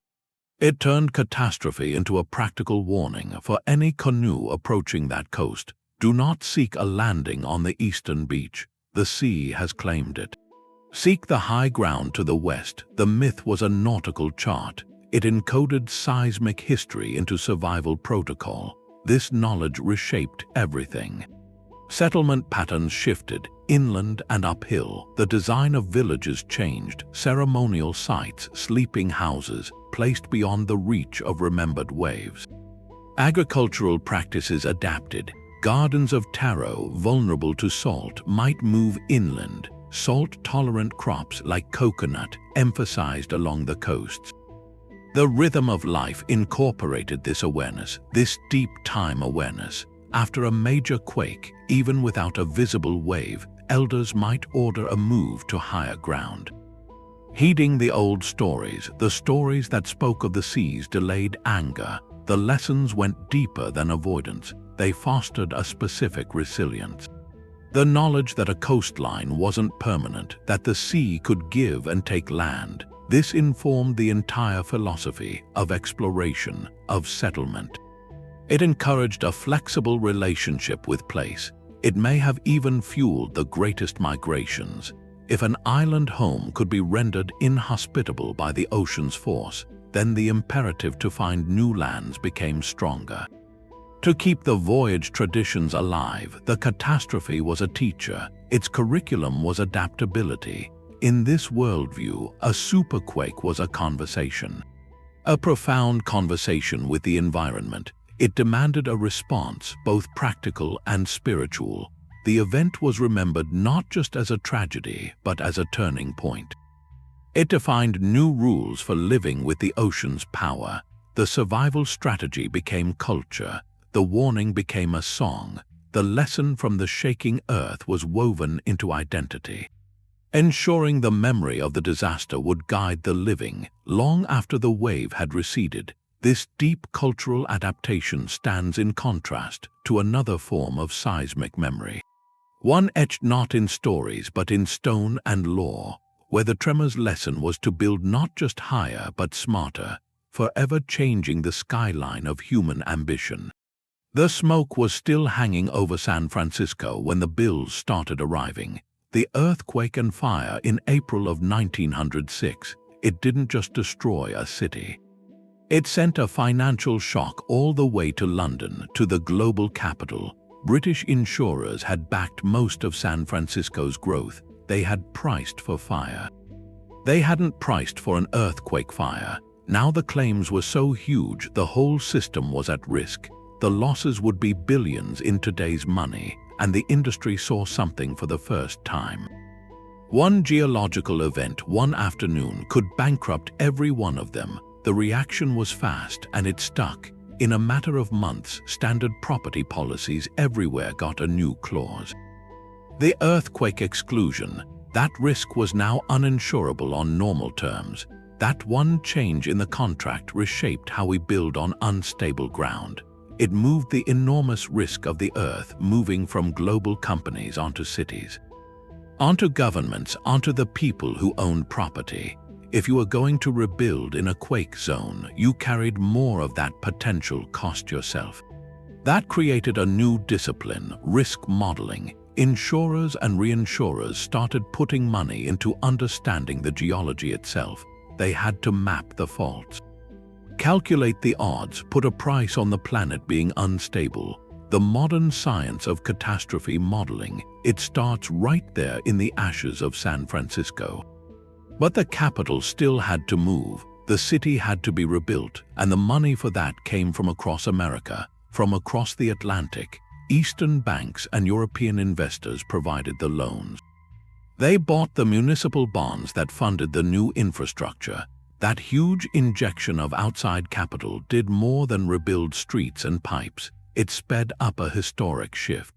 It turned catastrophe into a practical warning for any canoe approaching that coast. Do not seek a landing on the eastern beach. The sea has claimed it. Seek the high ground to the west. The myth was a nautical chart. It encoded seismic history into survival protocol. This knowledge reshaped everything. Settlement patterns shifted, inland and uphill. The design of villages changed, ceremonial sites, sleeping houses, placed beyond the reach of remembered waves. Agricultural practices adapted. Gardens of taro, vulnerable to salt, might move inland. Salt-tolerant crops like coconut emphasized along the coasts. The rhythm of life incorporated this awareness, this deep time awareness. After a major quake, even without a visible wave, elders might order a move to higher ground. Heeding the old stories, the stories that spoke of the sea's delayed anger, the lessons went deeper than avoidance. They fostered a specific resilience. The knowledge that a coastline wasn't permanent, that the sea could give and take land. This informed the entire philosophy of exploration, of settlement. It encouraged a flexible relationship with place. It may have even fueled the greatest migrations. If an island home could be rendered inhospitable by the ocean's force, then the imperative to find new lands became stronger. To keep the voyage traditions alive, the catastrophe was a teacher. Its curriculum was adaptability. In this worldview, a superquake was a conversation. A profound conversation with the environment. It demanded a response, both practical and spiritual. The event was remembered not just as a tragedy, but as a turning point. It defined new rules for living with the ocean's power. The survival strategy became culture. The warning became a song. The lesson from the shaking earth was woven into identity. Ensuring the memory of the disaster would guide the living long after the wave had receded. This deep cultural adaptation stands in contrast to another form of seismic memory. One etched not in stories but in stone and lore, where the tremor's lesson was to build not just higher but smarter, forever changing the skyline of human ambition. The smoke was still hanging over San Francisco when the bills started arriving. The earthquake and fire in April of 1906, it didn't just destroy a city. It sent a financial shock all the way to London, to the global capital. British insurers had backed most of San Francisco's growth. They had priced for fire. They hadn't priced for an earthquake fire. Now the claims were so huge, the whole system was at risk. The losses would be billions in today's money, and the industry saw something for the first time. One geological event, one afternoon, could bankrupt every one of them. The reaction was fast, and it stuck. In a matter of months, standard property policies everywhere got a new clause. The earthquake exclusion, that risk was now uninsurable on normal terms. That one change in the contract reshaped how we build on unstable ground. It moved the enormous risk of the earth moving from global companies onto cities, onto governments, onto the people who owned property. If you were going to rebuild in a quake zone, you carried more of that potential cost yourself. That created a new discipline, risk modeling. Insurers and reinsurers started putting money into understanding the geology itself. They had to map the faults, calculate the odds, put a price on the planet being unstable. The modern science of catastrophe modeling, it starts right there in the ashes of San Francisco. But the capital still had to move. The city had to be rebuilt, and the money for that came from across America, from across the Atlantic. Eastern banks and European investors provided the loans. They bought the municipal bonds that funded the new infrastructure. That huge injection of outside capital did more than rebuild streets and pipes. It sped up a historic shift.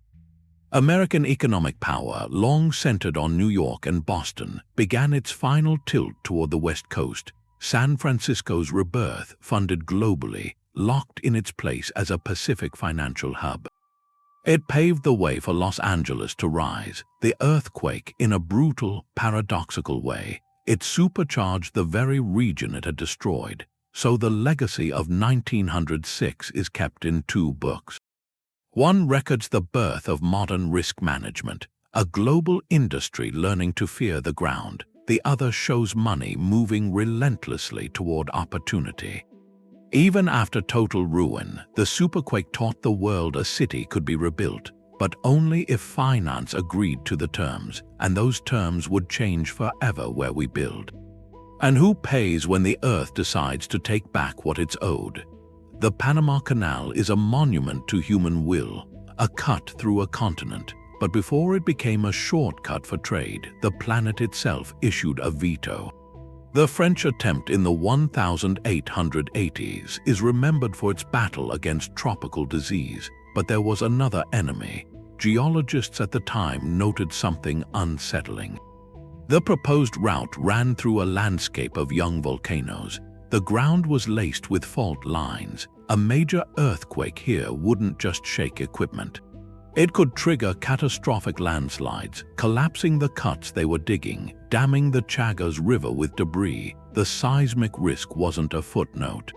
American economic power, long centered on New York and Boston, began its final tilt toward the West Coast. San Francisco's rebirth, funded globally, locked in its place as a Pacific financial hub. It paved the way for Los Angeles to rise. The earthquake, in a brutal, paradoxical way, it supercharged the very region it had destroyed. So the legacy of 1906 is kept in two books. One records the birth of modern risk management, a global industry learning to fear the ground. The other shows money moving relentlessly toward opportunity. Even after total ruin, the superquake taught the world a city could be rebuilt, but only if finance agreed to the terms, and those terms would change forever where we build. And who pays when the earth decides to take back what it's owed? The Panama Canal is a monument to human will, a cut through a continent. But before it became a shortcut for trade, the planet itself issued a veto. The French attempt in the 1880s is remembered for its battle against tropical disease, but there was another enemy. Geologists at the time noted something unsettling. The proposed route ran through a landscape of young volcanoes. The ground was laced with fault lines. A major earthquake here wouldn't just shake equipment. It could trigger catastrophic landslides, collapsing the cuts they were digging, damming the Chagos River with debris. The seismic risk wasn't a footnote.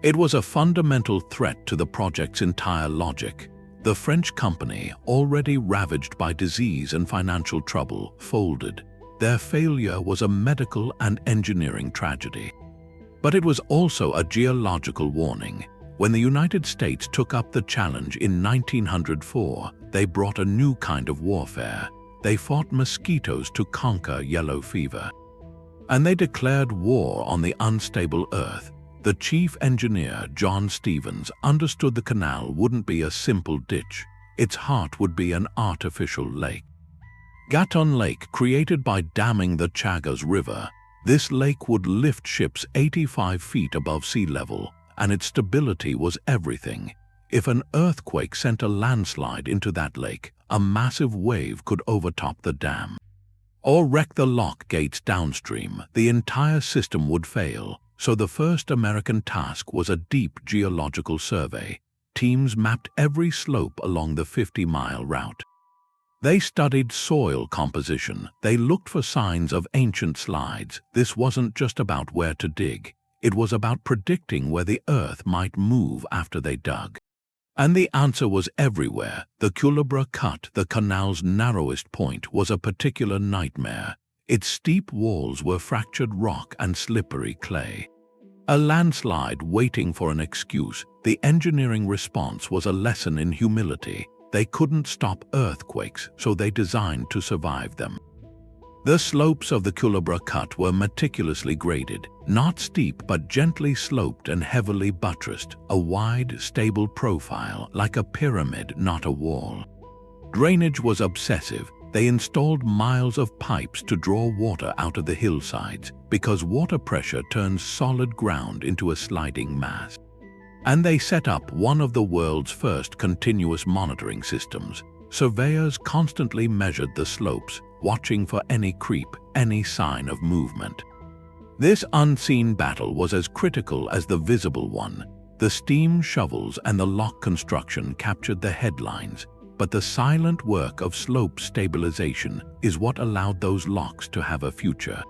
It was a fundamental threat to the project's entire logic. The French company, already ravaged by disease and financial trouble, folded. Their failure was a medical and engineering tragedy. But it was also a geological warning. When the United States took up the challenge in 1904, they brought a new kind of warfare. They fought mosquitoes to conquer yellow fever. And they declared war on the unstable earth. The chief engineer, John Stevens, understood the canal wouldn't be a simple ditch. Its heart would be an artificial lake. Gatun Lake, created by damming the Chagos River, this lake would lift ships 85 feet above sea level, and its stability was everything. If an earthquake sent a landslide into that lake, a massive wave could overtop the dam. Or wreck the lock gates downstream. The entire system would fail. So the first American task was a deep geological survey. Teams mapped every slope along the 50-mile route. They studied soil composition. They looked for signs of ancient slides. This wasn't just about where to dig. It was about predicting where the earth might move after they dug. And the answer was everywhere. The Culebra Cut, the canal's narrowest point, was a particular nightmare. Its steep walls were fractured rock and slippery clay. A landslide waiting for an excuse. The engineering response was a lesson in humility. They couldn't stop earthquakes, so they designed to survive them. The slopes of the Culebra Cut were meticulously graded, not steep but gently sloped and heavily buttressed, a wide, stable profile, like a pyramid, not a wall. Drainage was obsessive. They installed miles of pipes to draw water out of the hillsides, because water pressure turns solid ground into a sliding mass. And they set up one of the world's first continuous monitoring systems. Surveyors constantly measured the slopes, watching for any creep, any sign of movement. This unseen battle was as critical as the visible one. The steam shovels and the lock construction captured the headlines, but the silent work of slope stabilization is what allowed those locks to have a future.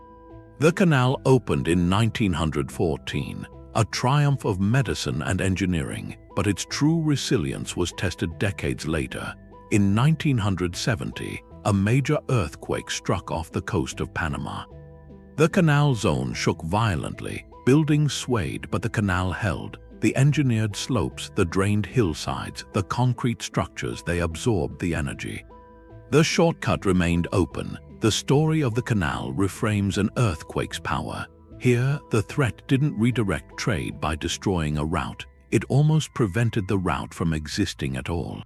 The canal opened in 1914, a triumph of medicine and engineering, but its true resilience was tested decades later. In 1970, a major earthquake struck off the coast of Panama. The canal zone shook violently, buildings swayed, but the canal held. The engineered slopes, the drained hillsides, the concrete structures, they absorbed the energy. The shortcut remained open. The story of the canal reframes an earthquake's power. Here, the threat didn't redirect trade by destroying a route. It almost prevented the route from existing at all.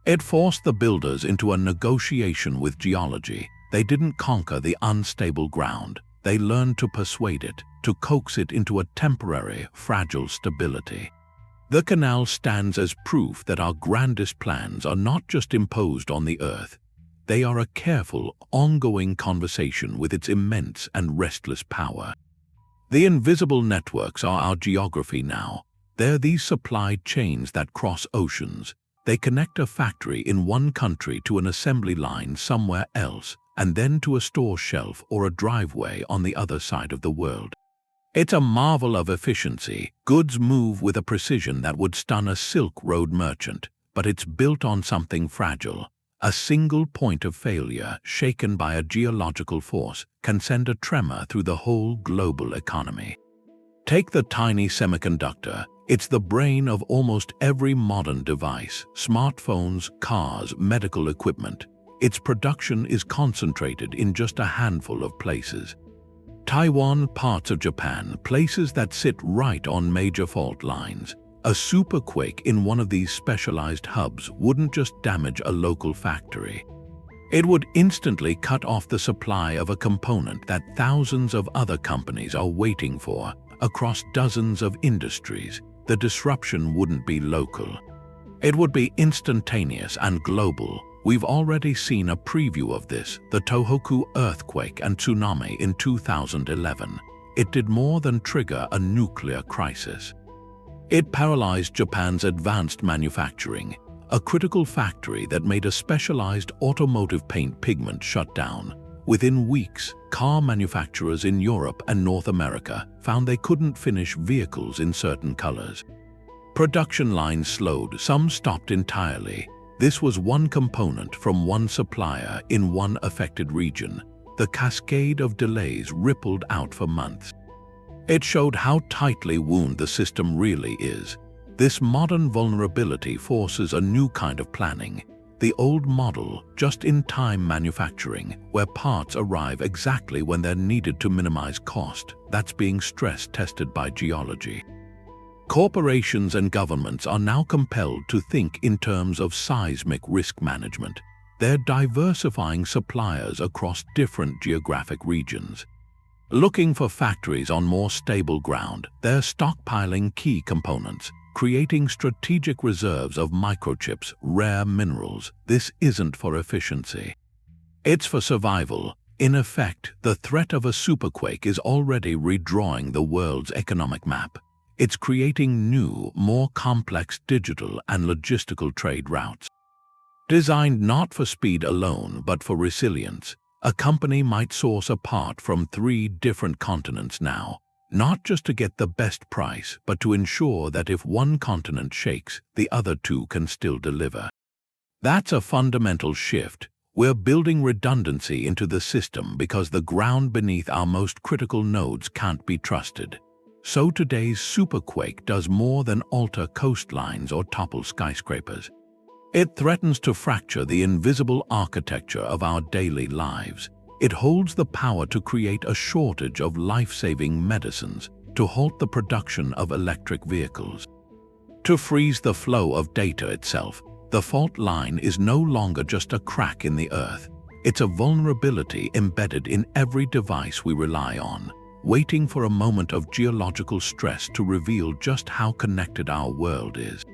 It forced the builders into a negotiation with geology. They didn't conquer the unstable ground. They learned to persuade it, to coax it into a temporary, fragile stability. The canal stands as proof that our grandest plans are not just imposed on the earth. They are a careful, ongoing conversation with its immense and restless power. The invisible networks are our geography now. They're these supply chains that cross oceans. They connect a factory in one country to an assembly line somewhere else, and then to a store shelf or a driveway on the other side of the world. It's a marvel of efficiency. Goods move with a precision that would stun a Silk Road merchant, but it's built on something fragile. A single point of failure, shaken by a geological force, can send a tremor through the whole global economy. Take the tiny semiconductor. It's the brain of almost every modern device: smartphones, cars, medical equipment. Its production is concentrated in just a handful of places. Taiwan, parts of Japan, places that sit right on major fault lines. A superquake in one of these specialized hubs wouldn't just damage a local factory. It would instantly cut off the supply of a component that thousands of other companies are waiting for across dozens of industries. The disruption wouldn't be local. It would be instantaneous and global. We've already seen a preview of this, the Tohoku earthquake and tsunami in 2011. It did more than trigger a nuclear crisis. It paralyzed Japan's advanced manufacturing. A critical factory that made a specialized automotive paint pigment shut down. Within weeks, car manufacturers in Europe and North America found they couldn't finish vehicles in certain colors. Production lines slowed, some stopped entirely. This was one component from one supplier in one affected region. The cascade of delays rippled out for months. It showed how tightly wound the system really is. This modern vulnerability forces a new kind of planning. The old model, just-in-time manufacturing, where parts arrive exactly when they're needed to minimize cost, that's being stress-tested by geology. Corporations and governments are now compelled to think in terms of seismic risk management. They're diversifying suppliers across different geographic regions. Looking for factories on more stable ground, they're stockpiling key components, creating strategic reserves of microchips, rare minerals. This isn't for efficiency. It's for survival. In effect, the threat of a superquake is already redrawing the world's economic map. It's creating new, more complex digital and logistical trade routes. Designed not for speed alone, but for resilience, a company might source a part from 3 different continents now, not just to get the best price, but to ensure that if one continent shakes, the other 2 can still deliver. That's a fundamental shift. We're building redundancy into the system because the ground beneath our most critical nodes can't be trusted. So today's superquake does more than alter coastlines or topple skyscrapers. It threatens to fracture the invisible architecture of our daily lives. It holds the power to create a shortage of life-saving medicines, to halt the production of electric vehicles, to freeze the flow of data itself. The fault line is no longer just a crack in the earth. It's a vulnerability embedded in every device we rely on, waiting for a moment of geological stress to reveal just how connected our world is.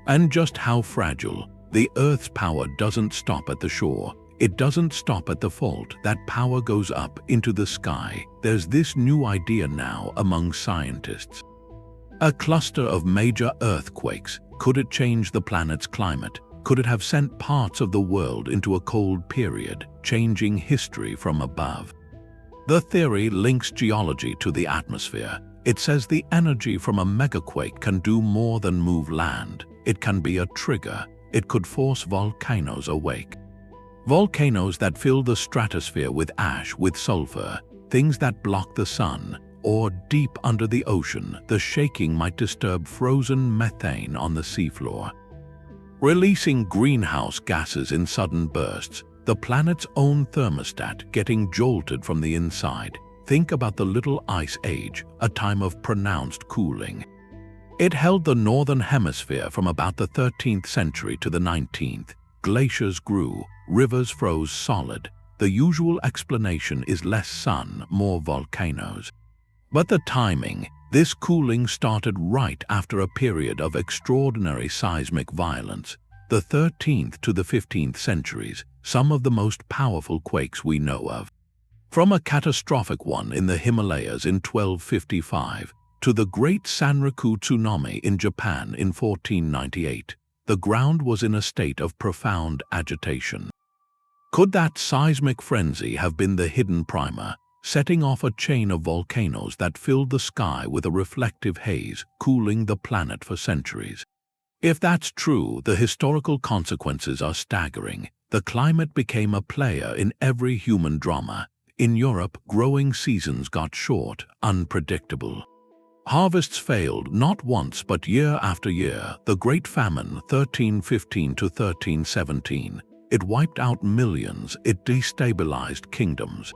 And just how fragile. The Earth's power doesn't stop at the shore. It doesn't stop at the fault. That power goes up into the sky. There's this new idea now among scientists. A cluster of major earthquakes. Could it change the planet's climate? Could it have sent parts of the world into a cold period, changing history from above? The theory links geology to the atmosphere. It says the energy from a megaquake can do more than move land. It can be a trigger. It could force volcanoes awake. Volcanoes that fill the stratosphere with ash, with sulfur, things that block the sun, or deep under the ocean, the shaking might disturb frozen methane on the seafloor, releasing greenhouse gases in sudden bursts, the planet's own thermostat getting jolted from the inside. Think about the Little Ice Age, a time of pronounced cooling. It held the northern hemisphere from about the 13th century to the 19th. Glaciers grew, rivers froze solid. The usual explanation is less sun, more volcanoes. But the timing, This cooling started right after a period of extraordinary seismic violence. The 13th to the 15th centuries, some of the most powerful quakes we know of. From a catastrophic one in the Himalayas in 1255 to the Great Sanriku tsunami in Japan in 1498, the ground was in a state of profound agitation. Could that seismic frenzy have been the hidden primer, setting off a chain of volcanoes that filled the sky with a reflective haze, cooling the planet for centuries? If that's true, the historical consequences are staggering. The climate became a player in every human drama. In Europe, growing seasons got short, unpredictable. Harvests failed not once but year after year. The Great Famine, 1315 to 1317, it wiped out millions, it destabilized kingdoms.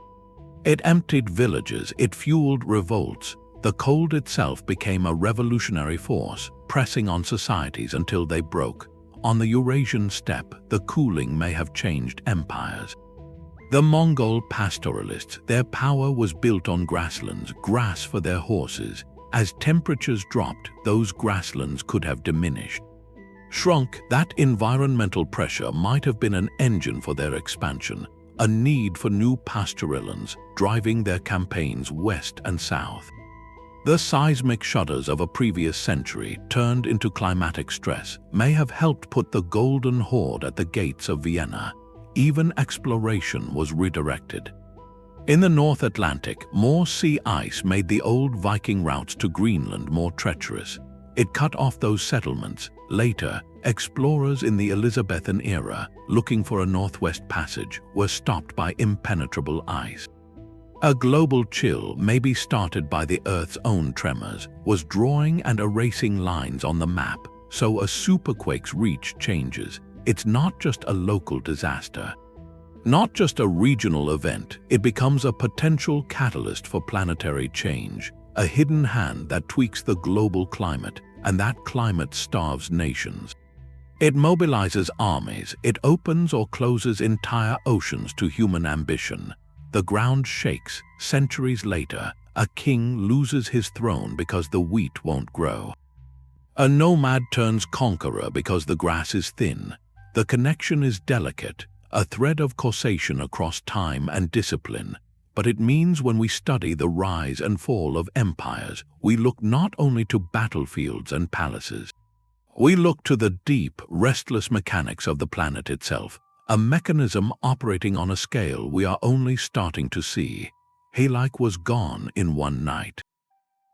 It emptied villages, it fueled revolts. The cold itself became a revolutionary force, pressing on societies until they broke. On the Eurasian steppe, the cooling may have changed empires. The Mongol pastoralists, their power was built on grasslands, grass for their horses. As temperatures dropped, those grasslands could have diminished. Shrunk, that environmental pressure might have been an engine for their expansion, a need for new pastorallands, driving their campaigns west and south. The seismic shudders of a previous century, turned into climatic stress, may have helped put the Golden Horde at the gates of Vienna. Even exploration was redirected. In the North Atlantic, more sea ice made the old Viking routes to Greenland more treacherous. It cut off those settlements. Later, explorers in the Elizabethan era, looking for a northwest passage, were stopped by impenetrable ice. A global chill, maybe started by the Earth's own tremors, was drawing and erasing lines on the map, so a superquake's reach changes. It's not just a local disaster. Not just a regional event, it becomes a potential catalyst for planetary change, a hidden hand that tweaks the global climate, and that climate starves nations. It mobilizes armies, it opens or closes entire oceans to human ambition. The ground shakes. Centuries later, a king loses his throne because the wheat won't grow. A nomad turns conqueror because the grass is thin. The connection is delicate, a thread of causation across time and discipline. But it means when we study the rise and fall of empires, we look not only to battlefields and palaces. We look to the deep, restless mechanics of the planet itself, a mechanism operating on a scale we are only starting to see. Hōei was gone in one night.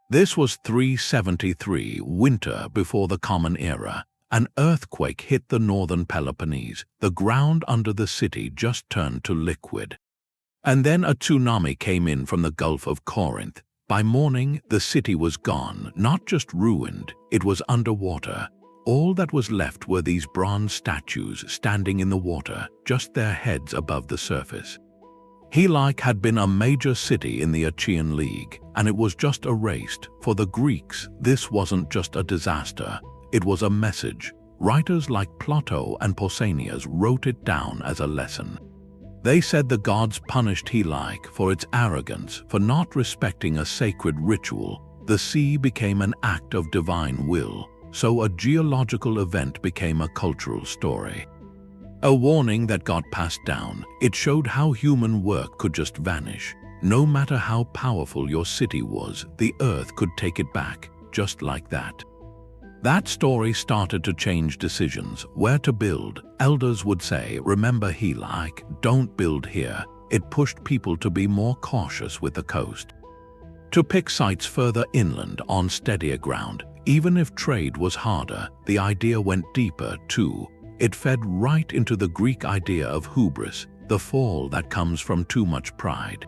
This was 373, winter before the Common Era. An earthquake hit the northern Peloponnese. The ground under the city just turned to liquid. And then a tsunami came in from the Gulf of Corinth. By morning, the city was gone, not just ruined, it was underwater. All that was left were these bronze statues standing in the water, just their heads above the surface. Hōei had been a major city in the Achaean League, and it was just erased. For the Greeks, this wasn't just a disaster, it was a message. Writers like Plato and Pausanias wrote it down as a lesson. They said the gods punished Hōei for its arrogance, for not respecting a sacred ritual. The sea became an act of divine will. So a geological event became a cultural story. A warning that got passed down. It showed how human work could just vanish. No matter how powerful your city was, the earth could take it back, just like that. That story started to change decisions. Where to build? Elders would say, remember Hōei, don't build here. It pushed people to be more cautious with the coast. To pick sites further inland on steadier ground. Even if trade was harder, the idea went deeper too. It fed right into the Greek idea of hubris, the fall that comes from too much pride.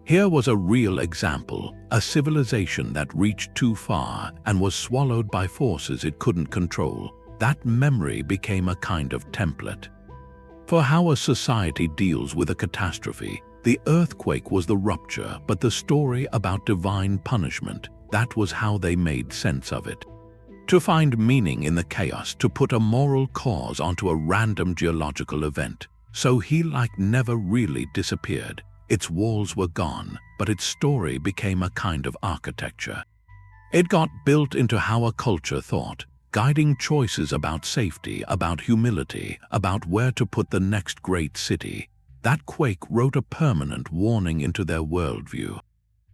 Here was a real example, a civilization that reached too far and was swallowed by forces it couldn't control. That memory became a kind of template for how a society deals with a catastrophe. The earthquake was the rupture, but the story about divine punishment, that was how they made sense of it. To find meaning in the chaos, to put a moral cause onto a random geological event. So Hōei never really disappeared. Its walls were gone, but its story became a kind of architecture. It got built into how a culture thought, guiding choices about safety, about humility, about where to put the next great city. That quake wrote a permanent warning into their worldview.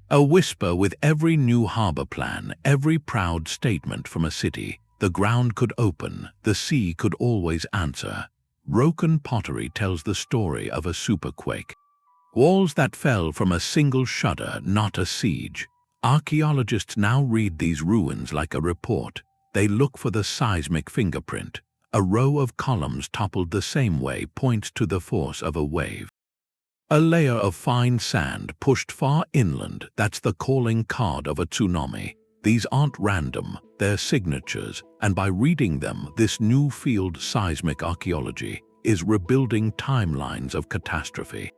A whisper with every new harbor plan, every proud statement from a city. The ground could open, the sea could always answer. Broken pottery tells the story of a superquake. Walls that fell from a single shudder, not a siege. Archaeologists now read these ruins like a report. They look for the seismic fingerprint. A row of columns toppled the same way points to the force of a wave. A layer of fine sand pushed far inland, that's the calling card of a tsunami. These aren't random, they're signatures, and by reading them, this new field, seismic archaeology, is rebuilding timelines of catastrophe.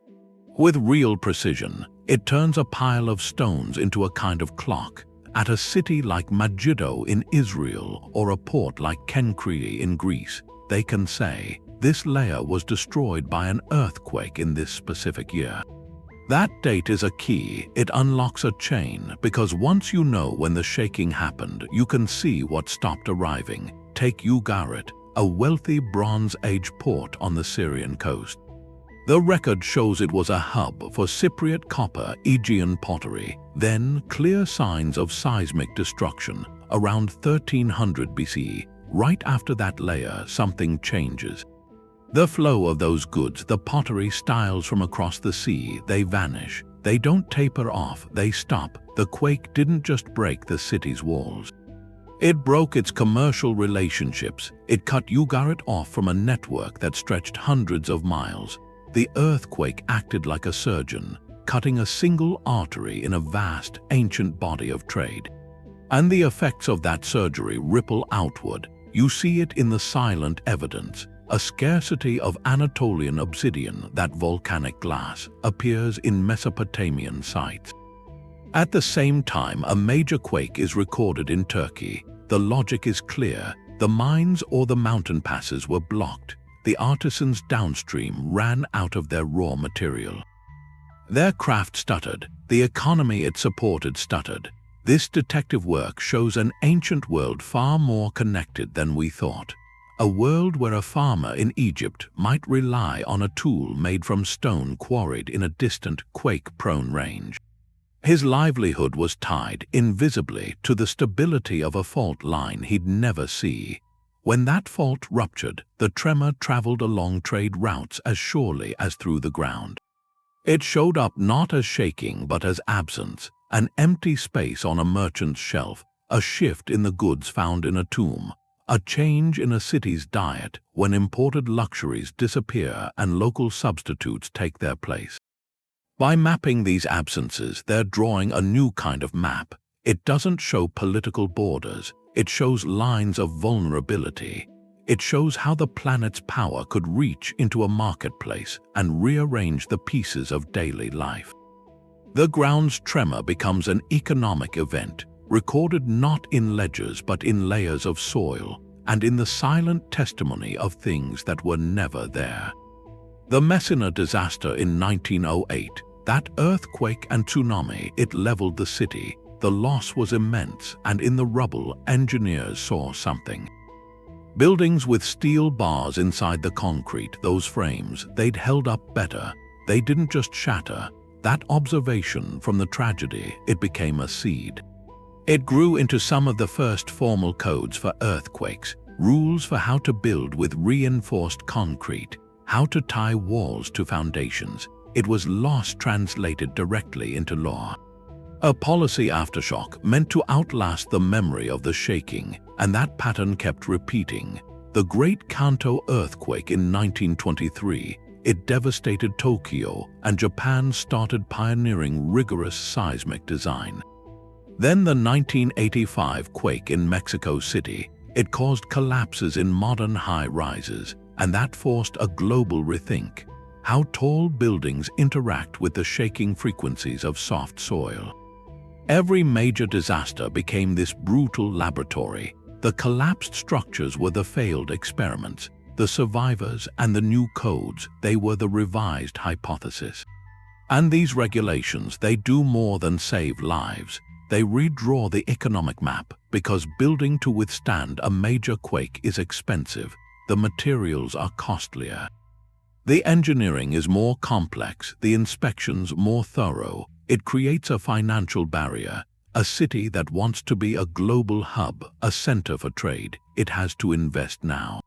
With real precision, it turns a pile of stones into a kind of clock. At a city like Megiddo in Israel or a port like Kenkrea in Greece, they can say, this layer was destroyed by an earthquake in this specific year. That date is a key. It unlocks a chain, because once you know when the shaking happened, you can see what stopped arriving. Take Ugarit, a wealthy Bronze Age port on the Syrian coast. The record shows it was a hub for Cypriot copper, Aegean pottery, then clear signs of seismic destruction. Around 1300 BC, right after that layer, something changes. The flow of those goods, the pottery styles from across the sea, they vanish. They don't taper off, they stop. The quake didn't just break the city's walls. It broke its commercial relationships. It cut Ugarit off from a network that stretched hundreds of miles. The earthquake acted like a surgeon, cutting a single artery in a vast, ancient body of trade. And the effects of that surgery ripple outward. You see it in the silent evidence. A scarcity of Anatolian obsidian, that volcanic glass, appears in Mesopotamian sites. At the same time, a major quake is recorded in Turkey. The logic is clear. The mines or the mountain passes were blocked. The artisans downstream ran out of their raw material. Their craft stuttered. The economy it supported stuttered. This detective work shows an ancient world far more connected than we thought. A world where a farmer in Egypt might rely on a tool made from stone quarried in a distant, quake-prone range. His livelihood was tied, invisibly, to the stability of a fault line he'd never see. When that fault ruptured, the tremor traveled along trade routes as surely as through the ground. It showed up not as shaking but as absence, an empty space on a merchant's shelf, a shift in the goods found in a tomb, a change in a city's diet when imported luxuries disappear and local substitutes take their place. By mapping these absences, they're drawing a new kind of map. It doesn't show political borders, it shows lines of vulnerability. It shows how the planet's power could reach into a marketplace and rearrange the pieces of daily life. The ground's tremor becomes an economic event, recorded not in ledgers but in layers of soil and in the silent testimony of things that were never there. The Messina disaster in 1908, that earthquake and tsunami, it leveled the city. The loss was immense, and in the rubble, engineers saw something. Buildings with steel bars inside the concrete, those frames, they'd held up better. They didn't just shatter. That observation from the tragedy, it became a seed. It grew into some of the first formal codes for earthquakes, rules for how to build with reinforced concrete, how to tie walls to foundations. It was loss translated directly into law. A policy aftershock meant to outlast the memory of the shaking, and that pattern kept repeating. The Great Kanto earthquake in 1923, it devastated Tokyo, and Japan started pioneering rigorous seismic design. Then the 1985 quake in Mexico City, it caused collapses in modern high-rises, and that forced a global rethink. How tall buildings interact with the shaking frequencies of soft soil. Every major disaster became this brutal laboratory. The collapsed structures were the failed experiments. The survivors and the new codes, they were the revised hypothesis. And these regulations, they do more than save lives. they redraw the economic map because building to withstand a major quake is expensive, the materials are costlier. The engineering is more complex, the inspections more thorough. It creates a financial barrier. A city that wants to be a global hub, a center for trade, it has to invest now.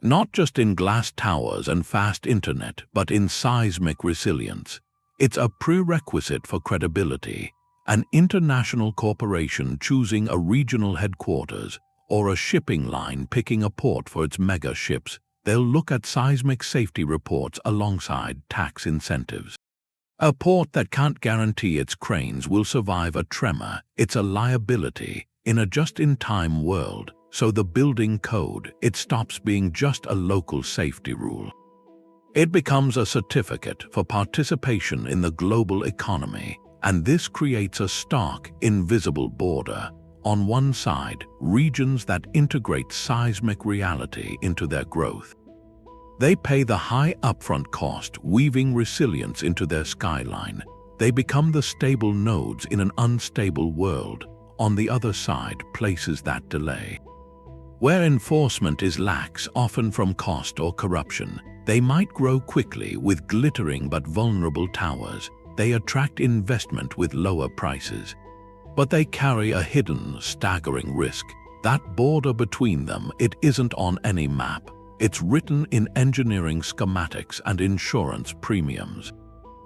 Not just in glass towers and fast internet, but in seismic resilience. It's a prerequisite for credibility. An international corporation choosing a regional headquarters or a shipping line picking a port for its mega ships, they'll look at seismic safety reports alongside tax incentives. A port that can't guarantee its cranes will survive a tremor, it's a liability in a just-in-time world, so the building code, it stops being just a local safety rule. It becomes a certificate for participation in the global economy, and this creates a stark, invisible border. On one side, regions that integrate seismic reality into their growth. They pay the high upfront cost, weaving resilience into their skyline. They become the stable nodes in an unstable world. On the other side, places that delay. Where enforcement is lax, often from cost or corruption, they might grow quickly with glittering but vulnerable towers. They attract investment with lower prices. But they carry a hidden, staggering risk. That border between them, it isn't on any map. It's written in engineering schematics and insurance premiums.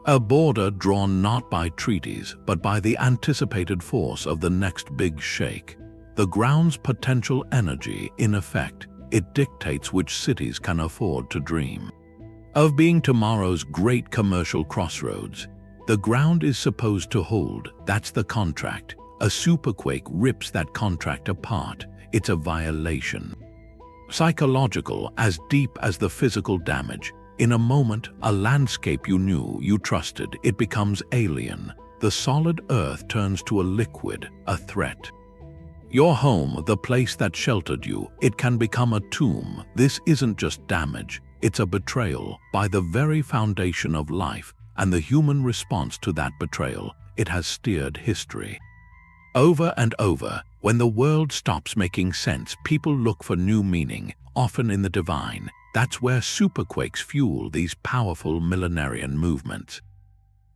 A border drawn not by treaties, but by the anticipated force of the next big shake. The ground's potential energy, in effect, it dictates which cities can afford to dream. Of being tomorrow's great commercial crossroads, the ground is supposed to hold, that's the contract. A superquake rips that contract apart. It's a violation. Psychological, as deep as the physical damage. In a moment, a landscape you knew, you trusted, it becomes alien. The solid earth turns to a liquid, a threat. Your home, the place that sheltered you, it can become a tomb. This isn't just damage, it's a betrayal by the very foundation of life, and the human response to that betrayal, it has steered history. Over and over, when the world stops making sense, people look for new meaning, often in the divine. That's where superquakes fuel these powerful millenarian movements.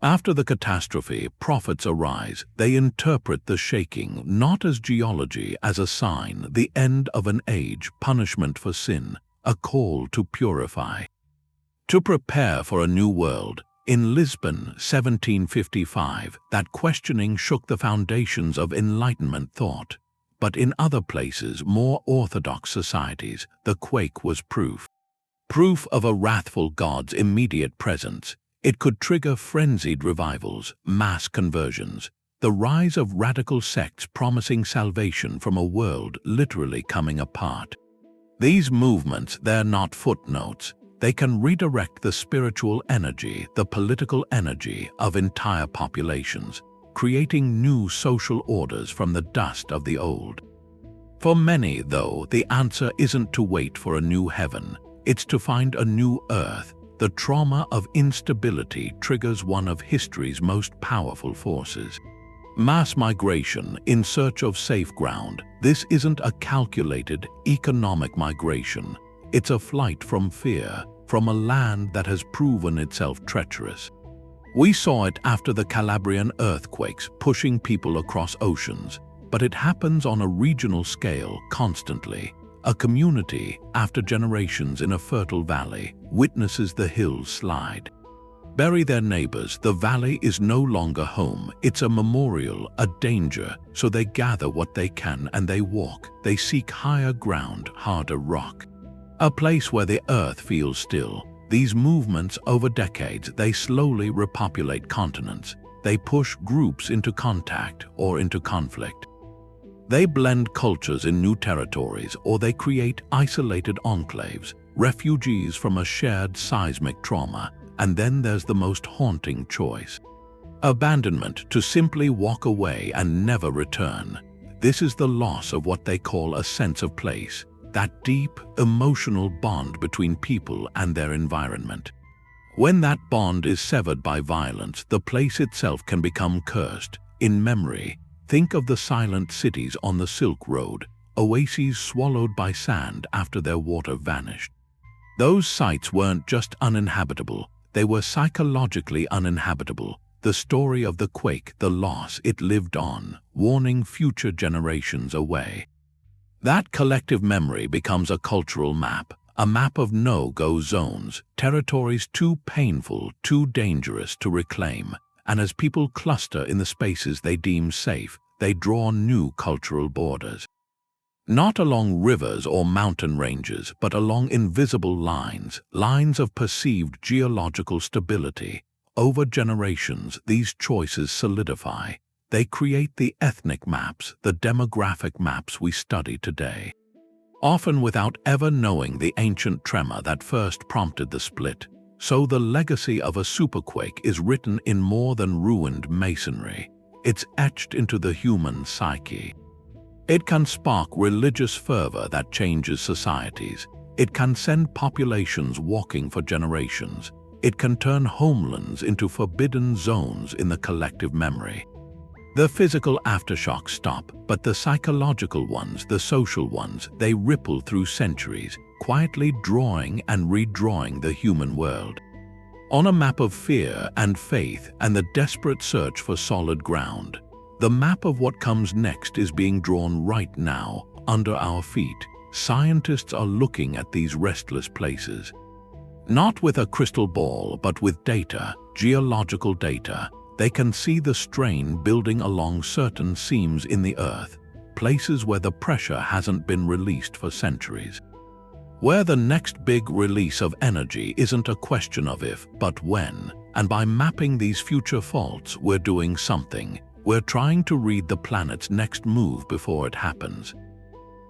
After the catastrophe, prophets arise. They interpret the shaking not as geology, as a sign, the end of an age, punishment for sin, a call to purify. To prepare for a new world. In Lisbon, 1755, that questioning shook the foundations of Enlightenment thought. But in other places, more orthodox societies, the quake was proof. Proof of a wrathful God's immediate presence. It could trigger frenzied revivals, mass conversions, the rise of radical sects promising salvation from a world literally coming apart. These movements, they're not footnotes. They can redirect the spiritual energy, the political energy of entire populations, creating new social orders from the dust of the old. For many, though, the answer isn't to wait for a new heaven, it's to find a new earth. The trauma of instability triggers one of history's most powerful forces. Mass migration in search of safe ground. This isn't a calculated economic migration. It's a flight from fear, from a land that has proven itself treacherous. We saw it after the Calabrian earthquakes, pushing people across oceans, but it happens on a regional scale constantly. A community, after generations in a fertile valley, witnesses the hills slide. Bury their neighbors, the valley is no longer home, it's a memorial, a danger, so they gather what they can and they walk, they seek higher ground, harder rock. A place where the earth feels still. These movements over decades, they slowly repopulate continents. They push groups into contact or into conflict. They blend cultures in new territories, or they create isolated enclaves, refugees from a shared seismic trauma. And then there's the most haunting choice. Abandonment, to simply walk away and never return. This is the loss of what they call a sense of place, that deep, emotional bond between people and their environment. When that bond is severed by violence, the place itself can become cursed. In memory, Think of the silent cities on the Silk Road, oases swallowed by sand after their water vanished. Those sites weren't just uninhabitable, they were psychologically uninhabitable. The story of the quake, the loss, it lived on, warning future generations away. That collective memory becomes a cultural map, a map of no-go zones, territories too painful, too dangerous to reclaim. And as people cluster in the spaces they deem safe, they draw new cultural borders. Not along rivers or mountain ranges, but along invisible lines, lines of perceived geological stability. Over generations, these choices solidify. They create the ethnic maps, the demographic maps we study today. Often without ever knowing the ancient tremor that first prompted the split, so the legacy of a superquake is written in more than ruined masonry. It's etched into the human psyche. It can spark religious fervor that changes societies. It can send populations walking for generations. It can turn homelands into forbidden zones in the collective memory. The physical aftershocks stop, but the psychological ones, the social ones, they ripple through centuries, quietly drawing and redrawing the human world. On a map of fear and faith and the desperate search for solid ground, the map of what comes next is being drawn right now, under our feet. Scientists are looking at these restless places. Not with a crystal ball, but with data, geological data. They can see the strain building along certain seams in the earth, places where the pressure hasn't been released for centuries. Where the next big release of energy isn't a question of if, but when. And by mapping these future faults, we're doing something. We're trying to read the planet's next move before it happens.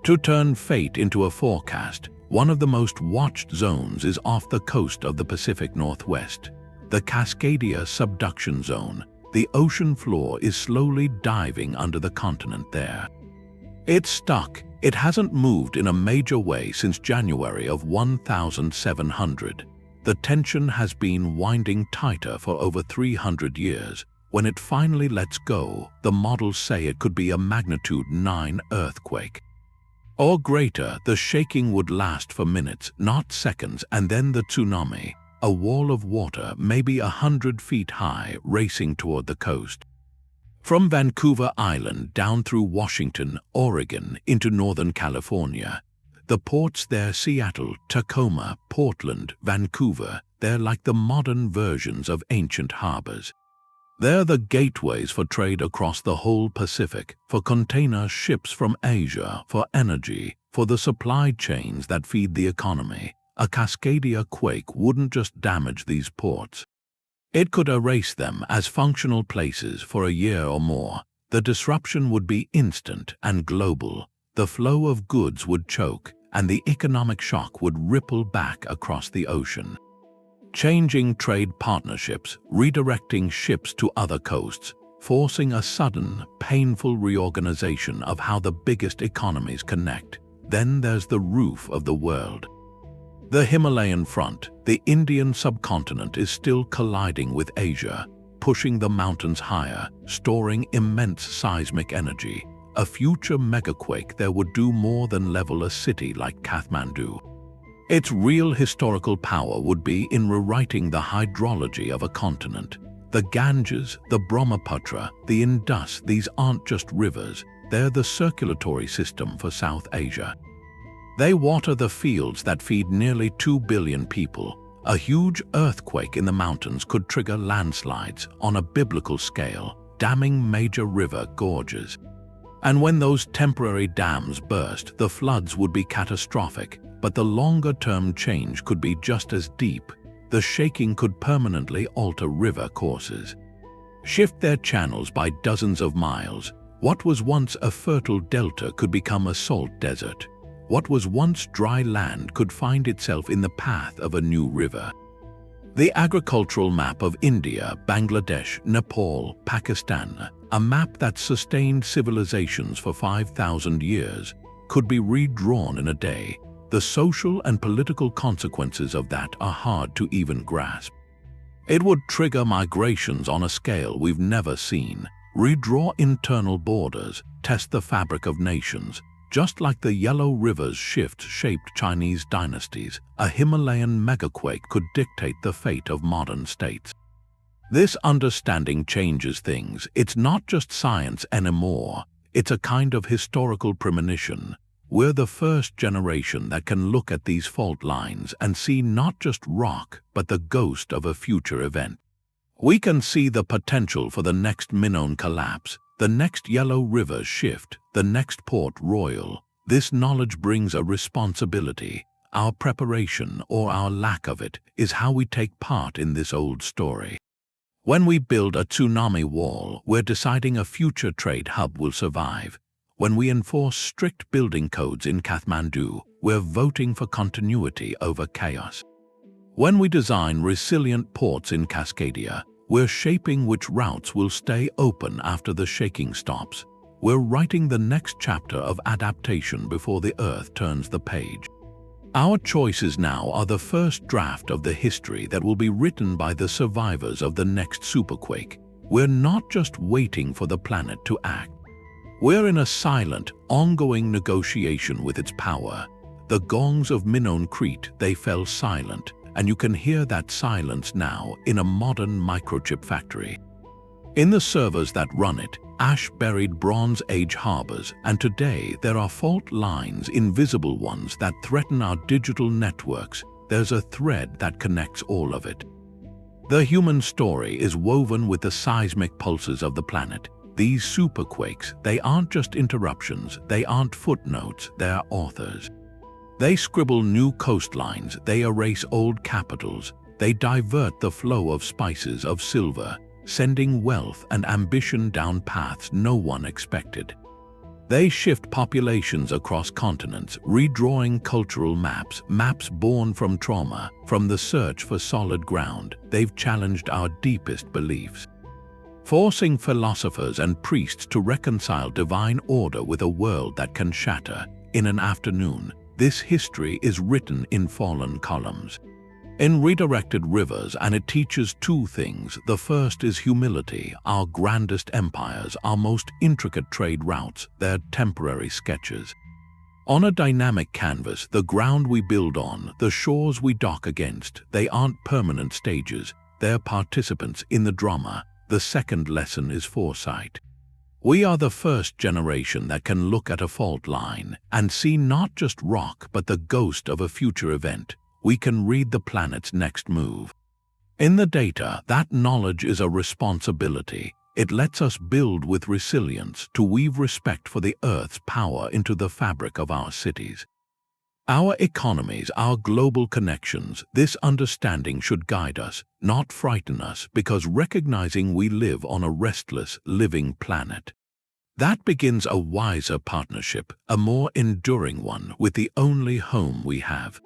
To turn fate into a forecast, one of the most watched zones is off the coast of the Pacific Northwest. The Cascadia subduction zone. The ocean floor is slowly diving under the continent there. It's stuck. It hasn't moved in a major way since January of 1700. The tension has been winding tighter for over 300 years. When it finally lets go, the models say it could be a magnitude 9 earthquake. Or greater. The shaking would last for minutes, not seconds, and then the tsunami. A wall of water, maybe 100 feet high, racing toward the coast. From Vancouver Island down through Washington, Oregon, into Northern California. The ports there, Seattle, Tacoma, Portland, Vancouver, they're like the modern versions of ancient harbors. They're the gateways for trade across the whole Pacific, for container ships from Asia, for energy, for the supply chains that feed the economy. A Cascadia quake wouldn't just damage these ports. It could erase them as functional places for a year or more. The disruption would be instant and global. The flow of goods would choke, and the economic shock would ripple back across the ocean. Changing trade partnerships, redirecting ships to other coasts, forcing a sudden, painful reorganization of how the biggest economies connect. Then there's the roof of the world. The Himalayan front, the Indian subcontinent, is still colliding with Asia, pushing the mountains higher, storing immense seismic energy. A future megaquake there would do more than level a city like Kathmandu. Its real historical power would be in rewriting the hydrology of a continent. The Ganges, the Brahmaputra, the Indus, these aren't just rivers, they're the circulatory system for South Asia. They water the fields that feed nearly 2 billion people. A huge earthquake in the mountains could trigger landslides on a biblical scale, damming major river gorges. And when those temporary dams burst, the floods would be catastrophic, but the longer-term change could be just as deep. The shaking could permanently alter river courses, shift their channels by dozens of miles. What was once a fertile delta could become a salt desert. What was once dry land could find itself in the path of a new river. The agricultural map of India, Bangladesh, Nepal, Pakistan, a map that sustained civilizations for 5,000 years, could be redrawn in a day. The social and political consequences of that are hard to even grasp. It would trigger migrations on a scale we've never seen. redraw internal borders, test the fabric of nations. Just like the Yellow River's shift shaped Chinese dynasties, a Himalayan megaquake could dictate the fate of modern states. This understanding changes things. It's not just science anymore, it's a kind of historical premonition. We're the first generation that can look at these fault lines and see not just rock, but the ghost of a future event. We can see the potential for the next Minoan collapse, the next Yellow River shift, the next Port Royal. This knowledge brings a responsibility. Our preparation, or our lack of it, is how we take part in this old story. When we build a tsunami wall, we're deciding a future trade hub will survive. When we enforce strict building codes in Kathmandu, we're voting for continuity over chaos. When we design resilient ports in Cascadia, we're shaping which routes will stay open after the shaking stops. We're writing the next chapter of adaptation before the Earth turns the page. Our choices now are the first draft of the history that will be written by the survivors of the next superquake. We're not just waiting for the planet to act. We're in a silent, ongoing negotiation with its power. The gongs of Minoan Crete, they fell silent, and you can hear that silence now in a modern microchip factory. In the servers that run it, ash-buried Bronze Age harbors, and today there are fault lines, invisible ones that threaten our digital networks. There's a thread that connects all of it. The human story is woven with the seismic pulses of the planet. These superquakes, they aren't just interruptions, they aren't footnotes, they are authors. They scribble new coastlines, they erase old capitals, they divert the flow of spices of silver, sending wealth and ambition down paths no one expected. They shift populations across continents, redrawing cultural maps born from trauma, from the search for solid ground. They've challenged our deepest beliefs, forcing philosophers and priests to reconcile divine order with a world that can shatter. In an afternoon, this history is written in fallen columns, in redirected rivers, and it teaches two things. The first is humility. Our grandest empires, our most intricate trade routes, they're temporary sketches. On a dynamic canvas, the ground we build on, the shores we dock against, they aren't permanent stages, they're participants in the drama. The second lesson is foresight. We are the first generation that can look at a fault line and see not just rock but the ghost of a future event. We can read the planet's next move. In the data, that knowledge is a responsibility. It lets us build with resilience, to weave respect for the Earth's power into the fabric of our cities, our economies, our global connections. This understanding should guide us, not frighten us, because recognizing we live on a restless, living planet. That begins a wiser partnership, a more enduring one with the only home we have.